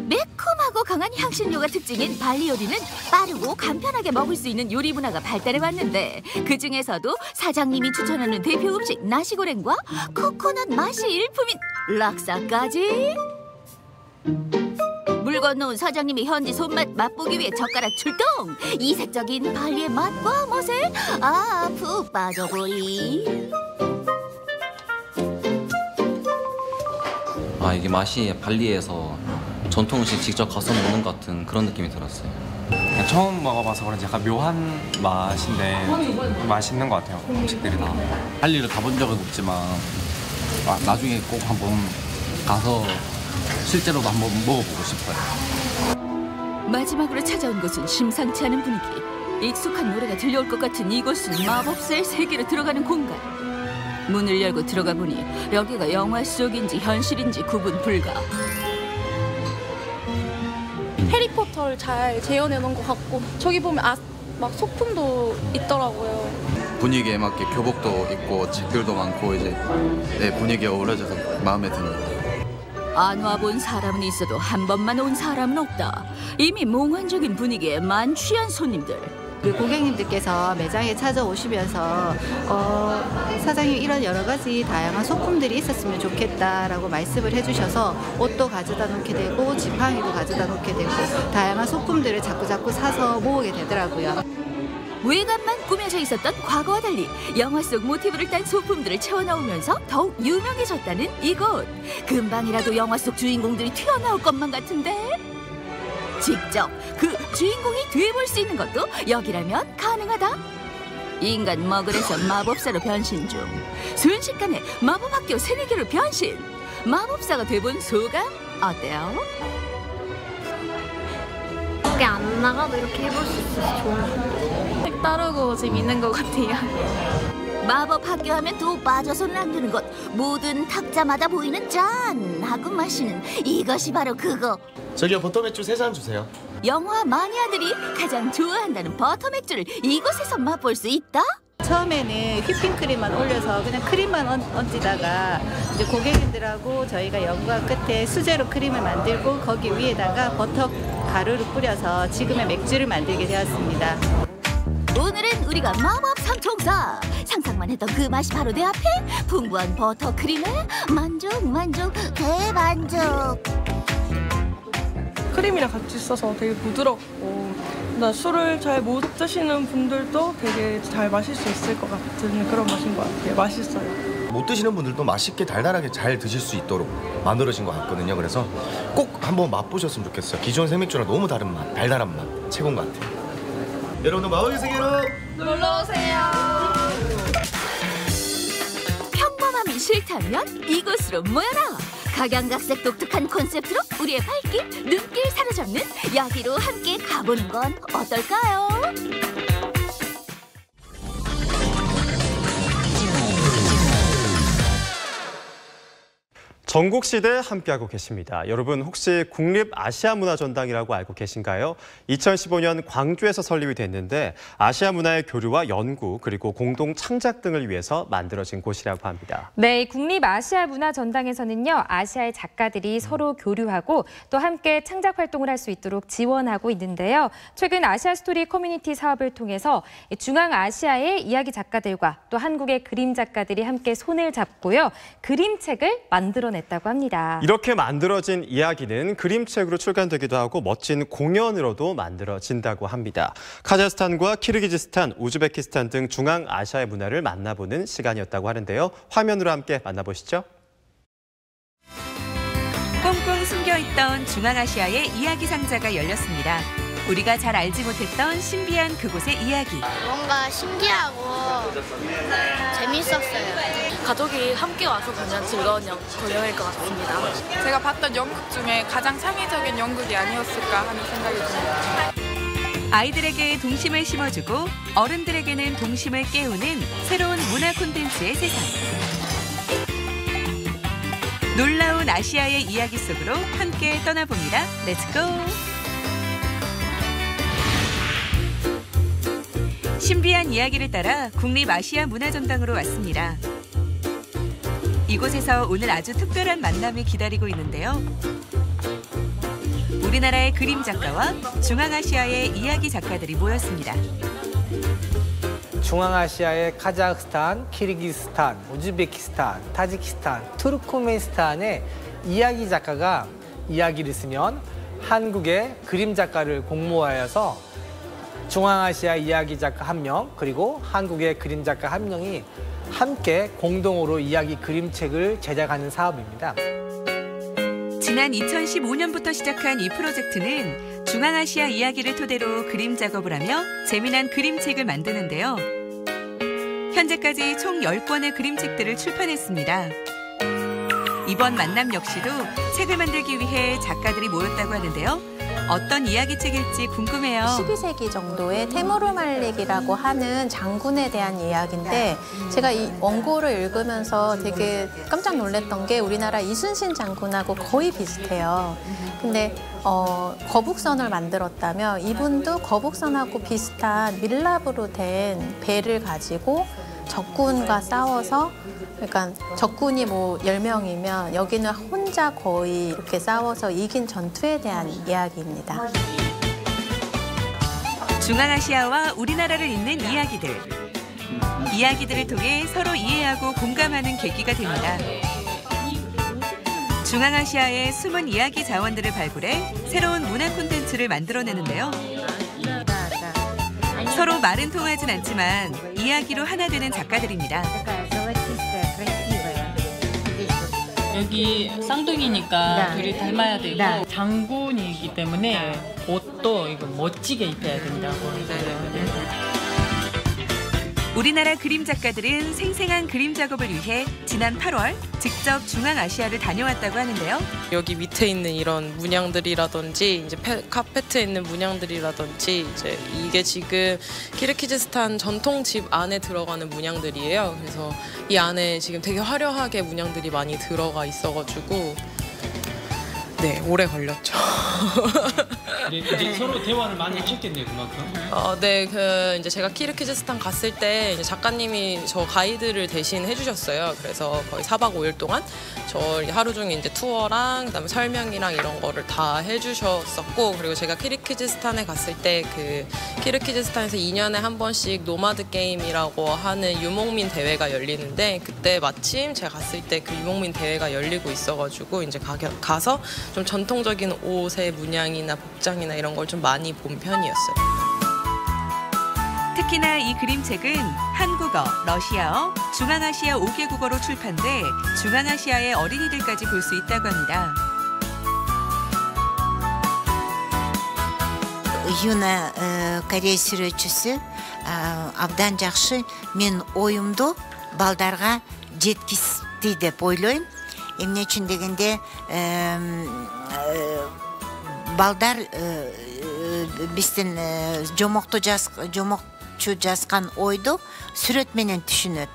매콤하고 강한 향신료가 특징인 발리 요리는 빠르고 간편하게 먹을 수 있는 요리 문화가 발달해 왔는데 그중에서도 사장님이 추천하는 대표 음식 나시고랭과 코코넛 맛이 일품인 락사까지. 물 건너온 사장님이 현지 손맛 맛보기 위해 젓가락 출동! 이색적인 발리의 맛과 멋에 푹 빠져보리. 이게 맛이 발리에서 전통 음식 직접 가서 먹는 것 같은 그런 느낌이 들었어요. 그냥 처음 먹어봐서 그런지 약간 묘한 맛인데 맛있는 것 같아요. 음식들이 다. 발리를 가본 적은 없지만 나중에 꼭 한번 가서 실제로도 한번 먹어보고 싶어요. 마지막으로 찾아온 곳은 심상치 않은 분위기. 익숙한 노래가 들려올 것 같은 이곳은 마법사의 세계로 들어가는 공간. 문을 열고 들어가 보니 여기가 영화 속인지 현실인지 구분 불가. 해리포터를 잘 재현해 놓은 것 같고 저기 보면 막 소품도 있더라고요. 분위기에 맞게 교복도 있고 책들도 많고 이제 분위기가 어우러져서 마음에 듭니다. 안 와본 사람은 있어도 한 번만 온 사람은 없다. 이미 몽환적인 분위기에 만취한 손님들. 고객님들께서 매장에 찾아오시면서 사장님 이런 여러 가지 다양한 소품들이 있었으면 좋겠다라고 말씀을 해주셔서 옷도 가져다 놓게 되고 지팡이도 가져다 놓게 되고 다양한 소품들을 자꾸 사서 모으게 되더라고요. 외관만 꾸며져 있었던 과거와 달리 영화 속 모티브를 딴 소품들을 채워넣으면서 더욱 유명해졌다는 이곳. 금방이라도 영화 속 주인공들이 튀어나올 것만 같은데? 직접 그 주인공이 돼볼 수 있는 것도 여기라면 가능하다. 인간 머글에서 마법사로 변신 중. 순식간에 마법학교 새내기로 변신. 마법사가 돼본 소감 어때요? 밖에 안 나가도 이렇게 해볼 수 있어서 좋아요. 색다르고 재밌는 것 같아요. 마법 학교 하면 또 빠져서는 안 되는 것. 모든 탁자마다 보이는 짠 하고 마시는 이것이 바로 그거. 저기요, 버터 맥주 3잔 주세요. 영화 마니아들이 가장 좋아한다는 버터 맥주를 이곳에서 맛볼 수 있다? 처음에는 휘핑크림만 올려서 그냥 크림만 얹다가 이제 고객님들하고 저희가 연구한 끝에 수제로 크림을 만들고 거기 위에다가 버터 가루를 뿌려서 지금의 맥주를 만들게 되었습니다. 오늘은 우리가 마법 삼총사. 상상만 했던 그 맛이 바로 내 앞에. 풍부한 버터 크림에 만족 대만족. 크림이랑 같이 있어서 되게 부드럽고 술을 잘 못 드시는 분들도 되게 잘 마실 수 있을 것 같은 그런 맛인 것 같아요. 맛있어요. 못 드시는 분들도 맛있게 달달하게 잘 드실 수 있도록 만들어진 것 같거든요. 그래서 꼭 한번 맛보셨으면 좋겠어요. 기존 생맥주랑 너무 다른 맛, 달달한 맛, 최고인 것 같아요. 여러분들 마법의 세계로 놀러오세요. 평범함이 싫다면 이곳으로 모여라. 각양각색 독특한 콘셉트로 우리의 발길, 눈길 사로잡는 여기로 함께 가보는 건 어떨까요? 전국시대 함께하고 계십니다. 여러분 혹시 국립아시아문화전당이라고 알고 계신가요? 2015년 광주에서 설립이 됐는데 아시아 문화의 교류와 연구 그리고 공동 창작 등을 위해서 만들어진 곳이라고 합니다. 네, 국립아시아문화전당에서는요. 아시아의 작가들이 서로 교류하고 또 함께 창작 활동을 할 수 있도록 지원하고 있는데요. 최근 아시아 스토리 커뮤니티 사업을 통해서 중앙아시아의 이야기 작가들과 또 한국의 그림 작가들이 함께 손을 잡고요. 그림책을 만들어냈다고 합니다. 이렇게 만들어진 이야기는 그림책으로 출간되기도 하고 멋진 공연으로도 만들어진다고 합니다. 카자흐스탄과 키르기즈스탄, 우즈베키스탄 등 중앙아시아의 문화를 만나보는 시간이었다고 하는데요. 화면으로 함께 만나보시죠. 꽁꽁 숨겨있던 중앙아시아의 이야기 상자가 열렸습니다. 우리가 잘 알지 못했던 신비한 그곳의 이야기. 뭔가 신기하고 재밌었어요. 가족이 함께 와서 보면 즐거운 공연일 것 같습니다. 제가 봤던 연극 중에 가장 창의적인 연극이 아니었을까 하는 생각이 듭니다. 아이들에게 동심을 심어주고 어른들에게는 동심을 깨우는 새로운 문화 콘텐츠의 세상. 놀라운 아시아의 이야기 속으로 함께 떠나봅니다. 렛츠고! 신비한 이야기를 따라 국립아시아문화전당으로 왔습니다. 이곳에서 오늘 아주 특별한 만남이 기다리고 있는데요. 우리나라의 그림 작가와 중앙아시아의 이야기 작가들이 모였습니다. 중앙아시아의 카자흐스탄, 키르기스탄, 우즈베키스탄, 타지키스탄, 투르크메니스탄의 이야기 작가가 이야기를 쓰면 한국의 그림 작가를 공모하여서 중앙아시아 이야기 작가 1명 그리고 한국의 그림 작가 1명이 함께 공동으로 이야기 그림책을 제작하는 사업입니다. 지난 2015년부터 시작한 이 프로젝트는 중앙아시아 이야기를 토대로 그림 작업을 하며 재미난 그림책을 만드는데요. 현재까지 총 10권의 그림책들을 출판했습니다. 이번 만남 역시도 책을 만들기 위해 작가들이 모였다고 하는데요. 어떤 이야기책일지 궁금해요. 12세기 정도의 테무르 말릭이라고 하는 장군에 대한 이야기인데 제가 이 원고를 읽으면서 되게 깜짝 놀랐던 게 우리나라 이순신 장군하고 거의 비슷해요. 근데 거북선을 만들었다며 이분도 거북선하고 비슷한 밀랍으로 된 배를 가지고 적군과 싸워서 그러니까 적군이 뭐 10명이면 여기는 혼자 거의 이렇게 싸워서 이긴 전투에 대한 이야기입니다. 중앙아시아와 우리나라를 잇는 이야기들. 이야기들을 통해 서로 이해하고 공감하는 계기가 됩니다. 중앙아시아의 숨은 이야기 자원들을 발굴해 새로운 문화 콘텐츠를 만들어내는데요. 서로 말은 통하진 않지만 이야기로 하나 되는 작가들입니다. 여기 쌍둥이니까 둘이 닮아야 되고 장군이기 때문에 옷도 이거 멋지게 입혀야 된다고. 우리나라 그림 작가들은 생생한 그림 작업을 위해 지난 8월 직접 중앙아시아를 다녀왔다고 하는데요. 여기 밑에 있는 이런 문양들이라든지 이제 카페트에 있는 문양들이라든지 이제 이게 지금 키르기즈스탄 전통집 안에 들어가는 문양들이에요. 그래서 이 안에 지금 되게 화려하게 문양들이 많이 들어가 있어가지고 네, 오래 걸렸죠. 이제 서로 대화를 많이 했겠네요, 그만큼. 네, 이제 제가 키르기즈스탄 갔을 때 이제 작가님이 저 가이드를 대신 해주셨어요. 그래서 거의 4박 5일 동안 저 하루 종일 이제 투어랑 그다음에 설명이랑 이런 거를 다 해주셨었고, 그리고 제가 키르기즈스탄에 갔을 때 그 키르기즈스탄에서 2년에 한 번씩 노마드 게임이라고 하는 유목민 대회가 열리는데 그때 마침 제가 갔을 때 그 유목민 대회가 열리고 있어가지고 이제 가서 좀 전통적인 옷의 문양이나 복장이나 이런 걸 좀 많이 본 편이었어요. 특히나 이 그림책은 한국어, 러시아어, 중앙아시아 5개국어로 출판돼 중앙아시아의 어린이들까지 볼 수 있다고 합니다. Юна Корея суретшісі абдан жақсы. Мен ойымды балдарға жеткізді деп ойлаймын. Эмне үчүн дегенде балдар биздин жомокту сүрөтчү жазган ойду сүрөт менен түшүнөт.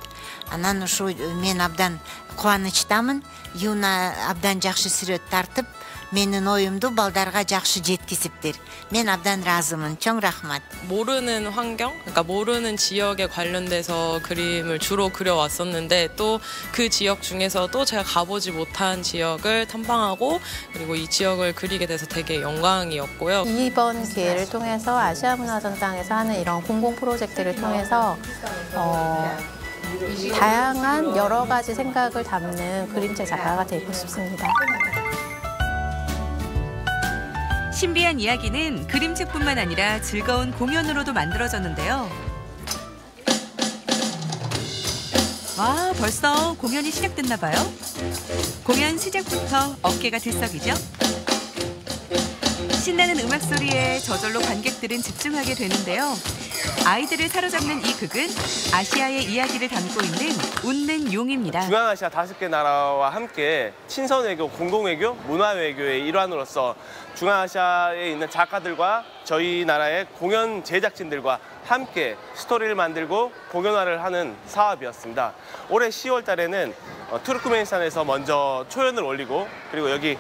Анан ушу мен абдан кубанычтамын. Юна абдан жакшы сүрөт тартып, менин оюмду балдарга жакшы жеткизиптир. Мен абдан ыраазымын. чоң рахмат. 모르는 환경, 그러니까 모르는 지역에 관련돼서 그림을 주로 그려왔었는데 또 그 지역 중에서도 제가 가보지 못한 지역을 탐방하고 그리고 이 지역을 그리게 돼서 되게 영광이었고요. 이번 기회를 통해서 아시아문화전당에서 하는 이런 공공 프로젝트를 통해서 다양한 여러 가지 생각을 담는 그림체 작가가 되고 싶습니다. 신비한 이야기는 그림책뿐만 아니라 즐거운 공연으로도 만들어졌는데요. 와, 벌써 공연이 시작됐나 봐요. 공연 시작부터 어깨가 들썩이죠. 신나는 음악 소리에 저절로 관객들은 집중하게 되는데요. 아이들을 사로잡는 이 극은 아시아의 이야기를 담고 있는 웃는 용입니다. 중앙아시아 5개 나라와 함께 친선외교, 공동외교, 문화외교의 일환으로서 중앙아시아에 있는 작가들과 저희 나라의 공연 제작진들과 함께 스토리를 만들고 공연화를 하는 사업이었습니다. 올해 10월 달에는 투르크메니스탄에서 먼저 초연을 올리고 그리고 여기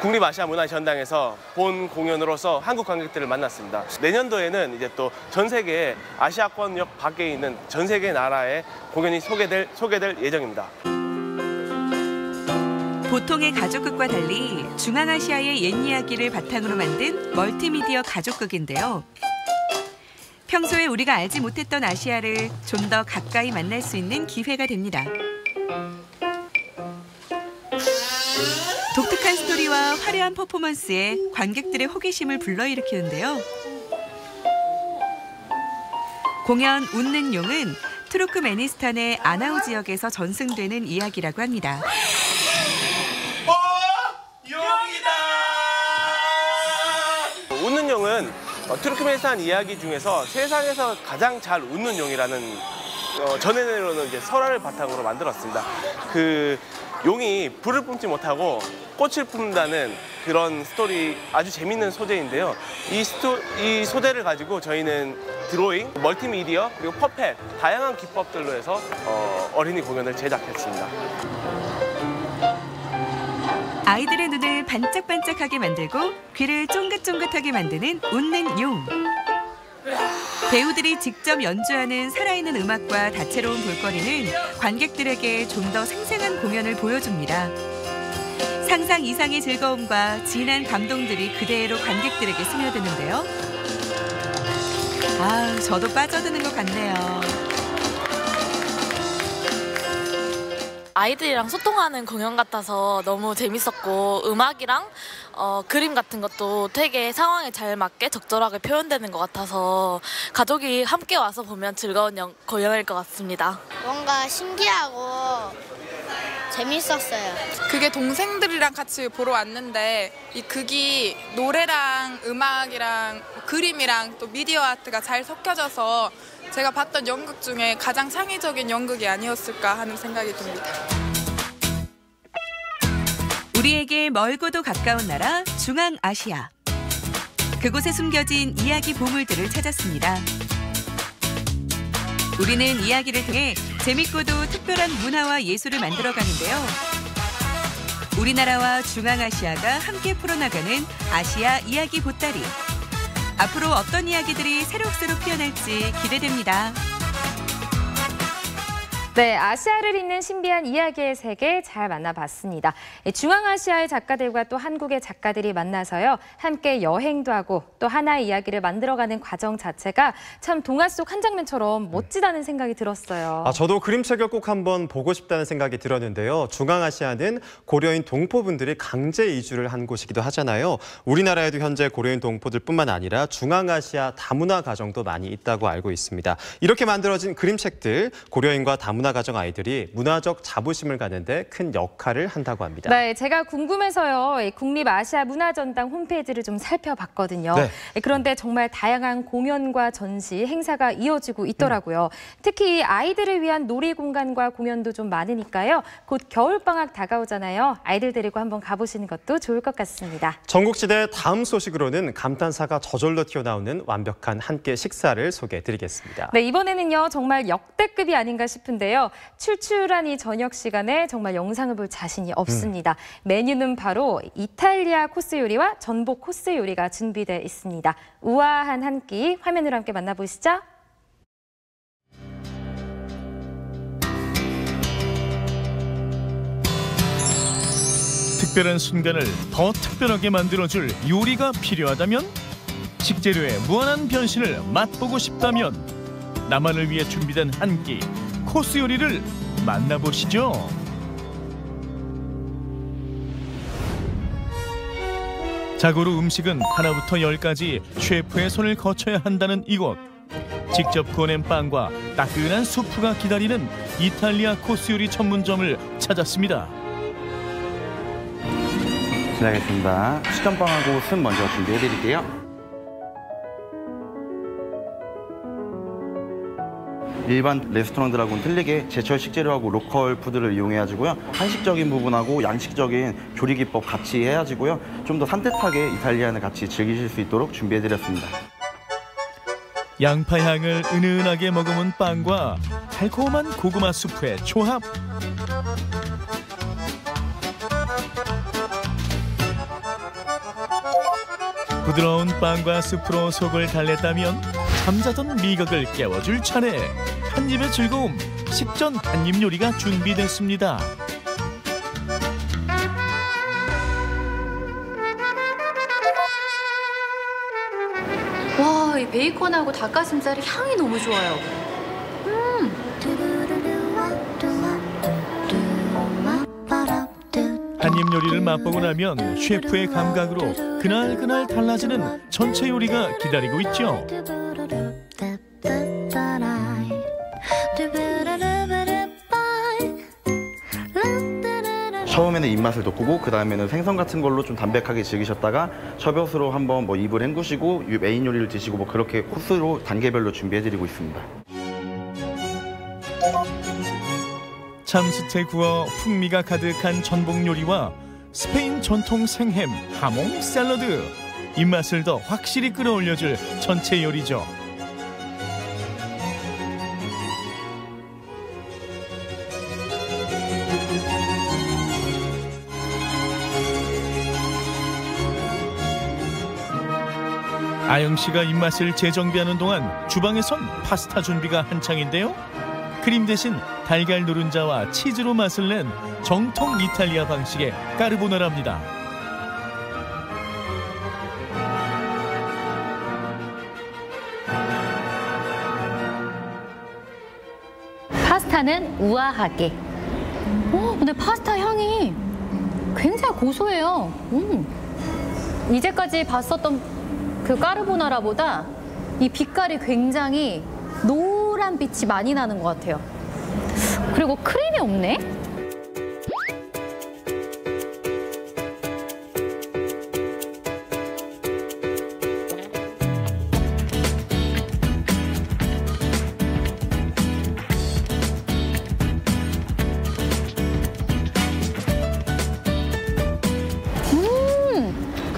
국립아시아문화전당에서 본 공연으로서 한국 관객들을 만났습니다. 내년도에는 이제 또 전 세계 아시아권역 밖에 있는 전 세계 나라의 공연이 소개될 예정입니다. 보통의 가족극과 달리 중앙아시아의 옛 이야기를 바탕으로 만든 멀티미디어 가족극인데요. 평소에 우리가 알지 못했던 아시아를 좀 더 가까이 만날 수 있는 기회가 됩니다. 독특한 스토리와 화려한 퍼포먼스에 관객들의 호기심을 불러일으키는데요. 공연 웃는 용은 투르크메니스탄의 아나우 지역에서 전승되는 이야기라고 합니다. 웃는 용은 투르크메니스탄 이야기 중에서 세상에서 가장 잘 웃는 용이라는 전해내려는 이제 설화를 바탕으로 만들었습니다. 그 용이 불을 뿜지 못하고 꽃을 뿜는다는 그런 스토리, 아주 재밌는 소재인데요. 이 소재를 가지고 저희는 드로잉, 멀티미디어, 그리고 퍼펫, 다양한 기법들로 해서 어린이 공연을 제작했습니다. 아이들의 눈을 반짝반짝하게 만들고 귀를 쫑긋쫑긋하게 만드는 웃는 용. 배우들이 직접 연주하는 살아있는 음악과 다채로운 볼거리는 관객들에게 좀 더 생생한 공연을 보여줍니다. 상상 이상의 즐거움과 진한 감동들이 그대로 관객들에게 스며드는데요. 아, 저도 빠져드는 것 같네요. 아이들이랑 소통하는 공연 같아서 너무 재밌었고 음악이랑 그림 같은 것도 되게 상황에 잘 맞게 적절하게 표현되는 것 같아서 가족이 함께 와서 보면 즐거운 공연일 것 같습니다. 뭔가 신기하고 재밌었어요. 그게 동생들이랑 같이 보러 왔는데 이 극이 노래랑 음악이랑 그림이랑 또 미디어 아트가 잘 섞여져서 제가 봤던 연극 중에 가장 창의적인 연극이 아니었을까 하는 생각이 듭니다. 우리에게 멀고도 가까운 나라 중앙아시아. 그곳에 숨겨진 이야기 보물들을 찾았습니다. 우리는 이야기를 통해 재밌고도 특별한 문화와 예술을 만들어가는데요. 우리나라와 중앙아시아가 함께 풀어나가는 아시아 이야기 보따리. 앞으로 어떤 이야기들이 새록새록 피어날지 기대됩니다. 네, 아시아를 잇는 신비한 이야기의 세계 잘 만나봤습니다. 중앙아시아의 작가들과 또 한국의 작가들이 만나서요. 함께 여행도 하고 또 하나의 이야기를 만들어가는 과정 자체가 참 동화 속 한 장면처럼 멋지다는 생각이 들었어요. 저도 그림책을 꼭 한번 보고 싶다는 생각이 들었는데요. 중앙아시아는 고려인 동포분들이 강제 이주를 한 곳이기도 하잖아요. 우리나라에도 현재 고려인 동포들뿐만 아니라 중앙아시아 다문화 가정도 많이 있다고 알고 있습니다. 이렇게 만들어진 그림책들, 고려인과 다문화 다문화 가정 아이들이 문화적 자부심을 갖는데 큰 역할을 한다고 합니다. 네, 제가 궁금해서요. 이 국립아시아문화전당 홈페이지를 좀 살펴봤거든요. 네. 그런데 정말 다양한 공연과 전시, 행사가 이어지고 있더라고요. 특히 아이들을 위한 놀이공간과 공연도 좀 많으니까요. 곧 겨울방학 다가오잖아요. 아이들 데리고 한번 가보시는 것도 좋을 것 같습니다. 전국시대 다음 소식으로는 감탄사가 저절로 튀어나오는 완벽한 함께 식사를 소개해드리겠습니다. 네, 이번에는요. 정말 역대급이 아닌가 싶은데요. 출출한 이 저녁 시간에 정말 영상을 볼 자신이 없습니다. 메뉴는 바로 이탈리아 코스 요리와 전복 코스 요리가 준비되어 있습니다. 우아한 한 끼 화면으로 함께 만나보시죠. 특별한 순간을 더 특별하게 만들어줄 요리가 필요하다면? 식재료의 무한한 변신을 맛보고 싶다면? 나만을 위해 준비된 한 끼 코스 요리를 만나보시죠. 자고로 음식은 하나부터 10까지 셰프의 손을 거쳐야 한다는 이곳. 직접 구워낸 빵과 따끈한 수프가 기다리는 이탈리아 코스 요리 전문점을 찾았습니다. 시작하겠습니다. 수전빵하고 순 먼저 준비해드릴게요. 일반 레스토랑들하고는 틀리게 제철 식재료하고 로컬 푸드를 이용해가지고요. 한식적인 부분하고 양식적인 조리 기법 같이 해가지고요. 좀 더 산뜻하게 이탈리안을 같이 즐기실 수 있도록 준비해드렸습니다. 양파 향을 은은하게 머금은 빵과 달콤한 고구마 수프의 조합. 부드러운 빵과 수프로 속을 달랬다면 잠자던 미각을 깨워줄 차례. 한 입의 즐거움, 식전 한입 요리가 준비됐습니다. 와, 이 베이컨하고 닭가슴살의 향이 너무 좋아요. 한입 요리를 맛보고 나면 셰프의 감각으로 그날 달라지는 전체 요리가 기다리고 있죠. 처음에는 입맛을 돋구고 그 다음에는 생선 같은 걸로 좀 담백하게 즐기셨다가 셔벗으로 한번 뭐 입을 헹구시고 메인 요리를 드시고 뭐 그렇게 코스로 단계별로 준비해드리고 있습니다. 참숯에 구워 풍미가 가득한 전복 요리와 스페인 전통 생햄, 하몽 샐러드. 입맛을 더 확실히 끌어올려줄 전체 요리죠. 아영 씨가 입맛을 재정비하는 동안 주방에선 파스타 준비가 한창인데요. 크림 대신 달걀 노른자와 치즈로 맛을 낸 정통 이탈리아 방식의 까르보나라입니다. 파스타는 우아하게. 근데 파스타 향이 굉장히 고소해요. 이제까지 봤었던 그 까르보나라보다 이 빛깔이 굉장히 노란 빛이 많이 나는 것 같아요. 그리고 크림이 없네?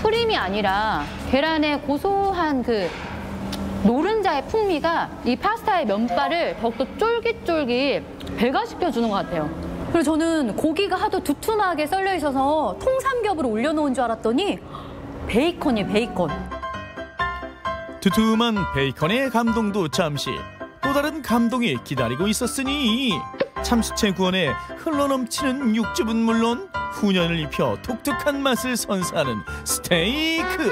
크림이 아니라 계란의 고소한 그 노른자의 풍미가 이 파스타의 면발을 더욱더 쫄깃쫄깃 배가시켜주는 것 같아요. 그리고 저는 고기가 하도 두툼하게 썰려 있어서 통삼겹으로 올려놓은 줄 알았더니 베이컨이에요, 베이컨. 두툼한 베이컨의 감동도 잠시 또 다른 감동이 기다리고 있었으니 참수채 구원에 흘러넘치는 육즙은 물론 훈연을 입혀 독특한 맛을 선사하는 스테이크.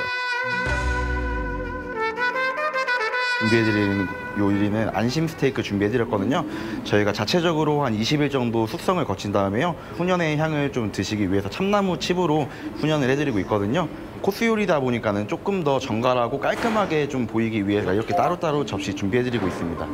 준비해드리는 요리는 안심 스테이크 준비해드렸거든요. 저희가 자체적으로 한 20일 정도 숙성을 거친 다음에요. 훈연의 향을 좀 드시기 위해서 참나무 칩으로 훈연을 해드리고 있거든요. 코스 요리다 보니까는 조금 더 정갈하고 깔끔하게 좀 보이기 위해서 이렇게 따로따로 접시 준비해드리고 있습니다.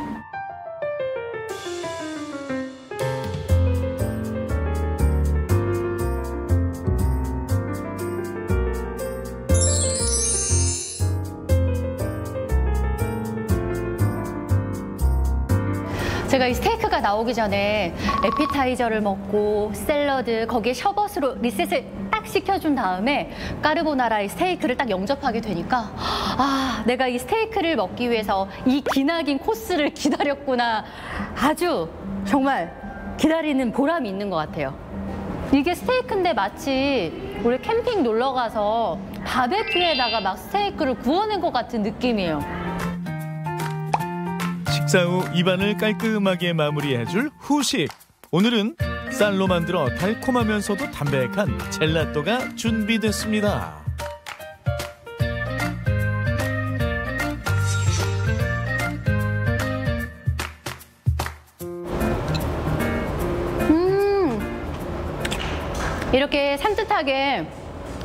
제가 이 스테이크가 나오기 전에 에피타이저를 먹고 샐러드, 거기에 셔벗으로 리셋을 딱 시켜준 다음에 까르보나라의 스테이크를 딱 영접하게 되니까 아, 내가 이 스테이크를 먹기 위해서 이 기나긴 코스를 기다렸구나. 아주 정말 기다리는 보람이 있는 것 같아요. 이게 스테이크인데 마치 우리 캠핑 놀러 가서 바베큐에다가 막 스테이크를 구워낸 것 같은 느낌이에요. 식사 후 입안을 깔끔하게 마무리해줄 후식. 오늘은 쌀로 만들어 달콤하면서도 담백한 젤라또가 준비됐습니다. 이렇게 산뜻하게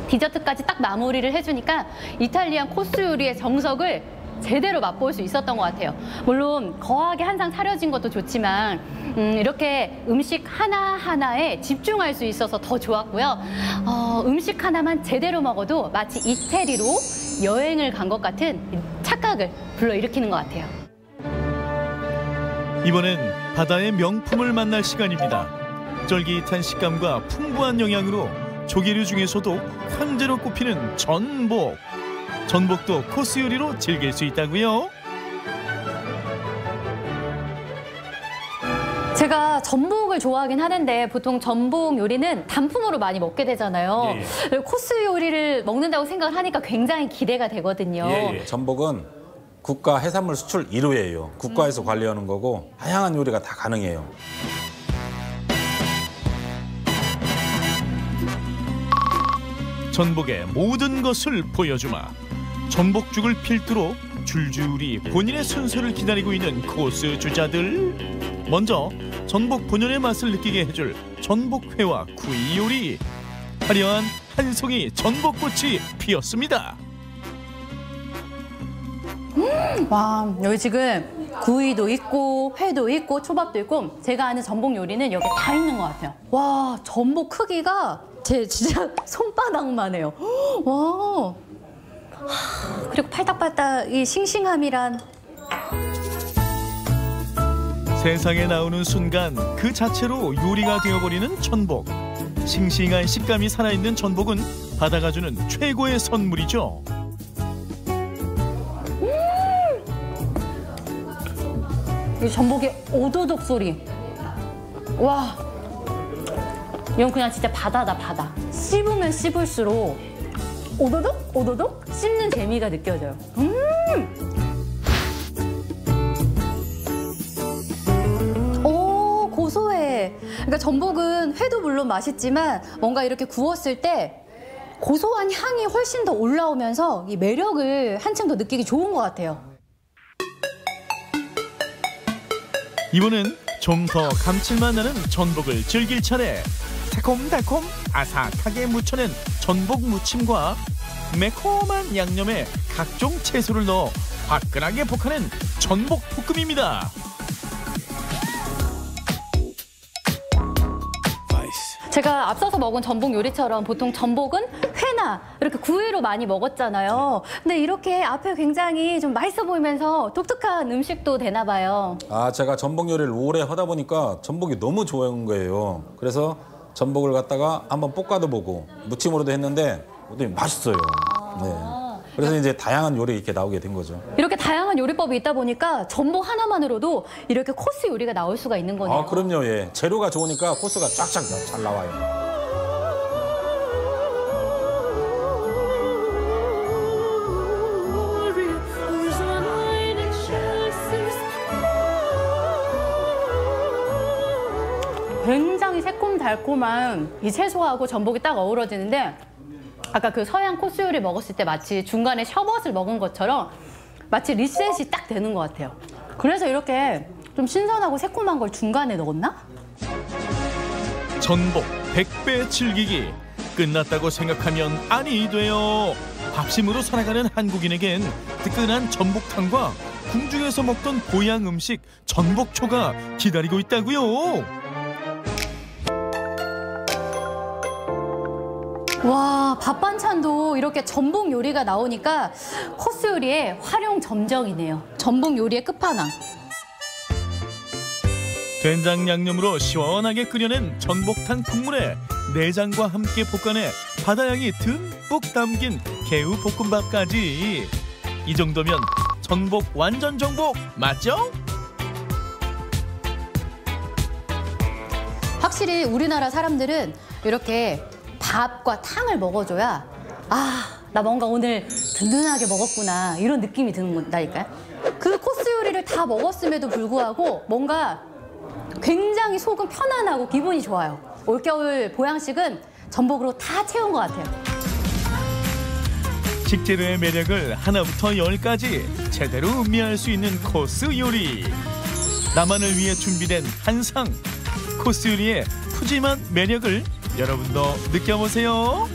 디저트까지 딱 마무리를 해주니까 이탈리안 코스 요리의 정석을 제대로 맛볼 수 있었던 것 같아요. 물론 거하게 한 상 차려진 것도 좋지만 이렇게 음식 하나하나에 집중할 수 있어서 더 좋았고요. 음식 하나만 제대로 먹어도 마치 이태리로 여행을 간 것 같은 착각을 불러일으키는 것 같아요. 이번엔 바다의 명품을 만날 시간입니다. 쫄깃한 식감과 풍부한 영양으로 조개류 중에서도 황제로 꼽히는 전복. 전복도 코스 요리로 즐길 수 있다고요? 제가 전복을 좋아하긴 하는데 보통 전복 요리는 단품으로 많이 먹게 되잖아요. 코스 요리를 먹는다고 생각을 하니까 굉장히 기대가 되거든요. 전복은 국가 해산물 수출 1호예요. 국가에서 관리하는 거고 다양한 요리가 다 가능해요. 전복의 모든 것을 보여주마. 전복죽을 필두로 줄줄이 본인의 순서를 기다리고 있는 코스 주자들. 먼저 전복 본연의 맛을 느끼게 해줄 전복회와 구이 요리. 화려한 한 송이 전복꽃이 피었습니다. 와, 여기 지금 구이도 있고 회도 있고 초밥도 있고 제가 아는 전복 요리는 여기 다 있는 것 같아요. 와, 전복 크기가 제 진짜 손바닥만 해요. 와. 그리고 팔딱팔딱 이 싱싱함이란. 세상에 나오는 순간 그 자체로 요리가 되어버리는 전복. 싱싱한 식감이 살아있는 전복은 바다가 주는 최고의 선물이죠. 이 전복의 오도독 소리. 와, 이건 그냥 진짜 바다다, 바다. 씹으면 씹을수록 오도독 오도독 씹는 재미가 느껴져요. 오, 고소해. 그러니까 전복은 회도 물론 맛있지만 뭔가 이렇게 구웠을 때 고소한 향이 훨씬 더 올라오면서 이 매력을 한층 더 느끼기 좋은 것 같아요. 이번엔 좀 더 감칠맛 나는 전복을 즐길 차례. 새콤달콤 아삭하게 무쳐낸 전복 무침과 매콤한 양념에 각종 채소를 넣어 화끈하게 볶아낸 전복 볶음입니다. 제가 앞서서 먹은 전복 요리처럼 보통 전복은 회나 이렇게 구이로 많이 먹었잖아요. 근데 이렇게 앞에 굉장히 좀 맛있어 보이면서 독특한 음식도 되나 봐요. 제가 전복 요리를 오래 하다 보니까 전복이 너무 좋은 거예요. 그래서 전복을 갖다가 한번 볶아도 보고 무침으로도 했는데 맛있어요. 네. 그래서 이제 다양한 요리 이렇게 나오게 된 거죠. 이렇게 다양한 요리법이 있다 보니까 전복 하나만으로도 이렇게 코스 요리가 나올 수가 있는 거네요. 그럼요. 예. 재료가 좋으니까 코스가 쫙쫙 잘 나와요. 굉장히 새콤달콤한 이 채소하고 전복이 딱 어우러지는데 아까 그 서양 코스 요리 먹었을 때 마치 중간에 셔벗을 먹은 것처럼 마치 리셋이 딱 되는 것 같아요. 그래서 이렇게 좀 신선하고 새콤한 걸 중간에 넣었나? 전복 100배 즐기기. 끝났다고 생각하면 아니 돼요. 밥심으로 살아가는 한국인에겐 뜨끈한 전복탕과 궁중에서 먹던 보양 음식 전복초가 기다리고 있다고요. 와, 밥 반찬도 이렇게 전복 요리가 나오니까 코스 요리의 활용 점정이네요. 전복 요리의 끝판왕. 된장 양념으로 시원하게 끓여낸 전복탕 국물에 내장과 함께 볶아내 바다향이 듬뿍 담긴 개우 볶음밥까지. 이 정도면 전복 완전 정복 맞죠? 확실히 우리나라 사람들은 이렇게 밥과 탕을 먹어줘야 나 뭔가 오늘 든든하게 먹었구나 이런 느낌이 드는 건다니까요. 그 코스 요리를 다 먹었음에도 불구하고 뭔가 굉장히 속은 편안하고 기분이 좋아요. 올겨울 보양식은 전복으로 다 채운 것 같아요. 식재료의 매력을 하나부터 열까지 제대로 음미할 수 있는 코스 요리. 나만을 위해 준비된 한상. 코스 요리의 푸짐한 매력을 여러분도 느껴보세요.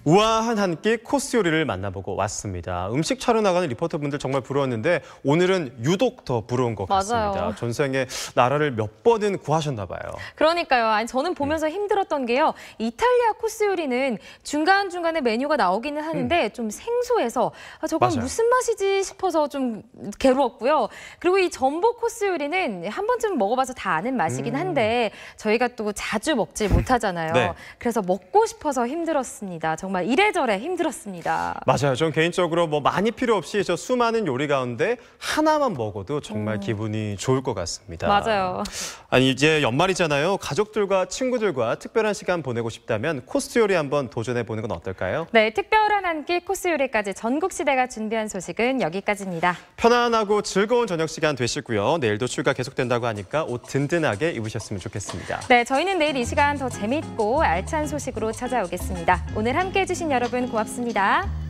우아한 한 끼 코스 요리를 만나보고 왔습니다. 음식 차려 나가는 리포터분들 정말 부러웠는데 오늘은 유독 더 부러운 것 맞아요. 같습니다. 전생에 나라를 몇 번은 구하셨나 봐요. 그러니까요. 아니, 저는 보면서 힘들었던 게요. 이탈리아 코스 요리는 중간중간에 메뉴가 나오기는 하는데 좀 생소해서 저건 맞아요. 무슨 맛이지 싶어서 좀 괴로웠고요. 그리고 이 전복 코스 요리는 한 번쯤 먹어봐서 다 아는 맛이긴 한데 저희가 또 자주 먹질 못하잖아요. 네. 그래서 먹고 싶어서 힘들었습니다. 정말 이래저래 힘들었습니다. 맞아요. 전 개인적으로 뭐 많이 필요 없이 저 수많은 요리 가운데 하나만 먹어도 정말 기분이 좋을 것 같습니다. 맞아요. 아니 이제 연말이잖아요. 가족들과 친구들과 특별한 시간 보내고 싶다면 코스 요리 한번 도전해 보는 건 어떨까요? 네, 특별한 한 끼 코스 요리까지 전국시대가 준비한 소식은 여기까지입니다. 편안하고 즐거운 저녁 시간 되시고요. 내일도 출가 계속된다고 하니까 옷 든든하게 입으셨으면 좋겠습니다. 네, 저희는 내일 이 시간 더 재밌고 알찬 소식으로 찾아오겠습니다. 오늘 함께해 주신 여러분 고맙습니다.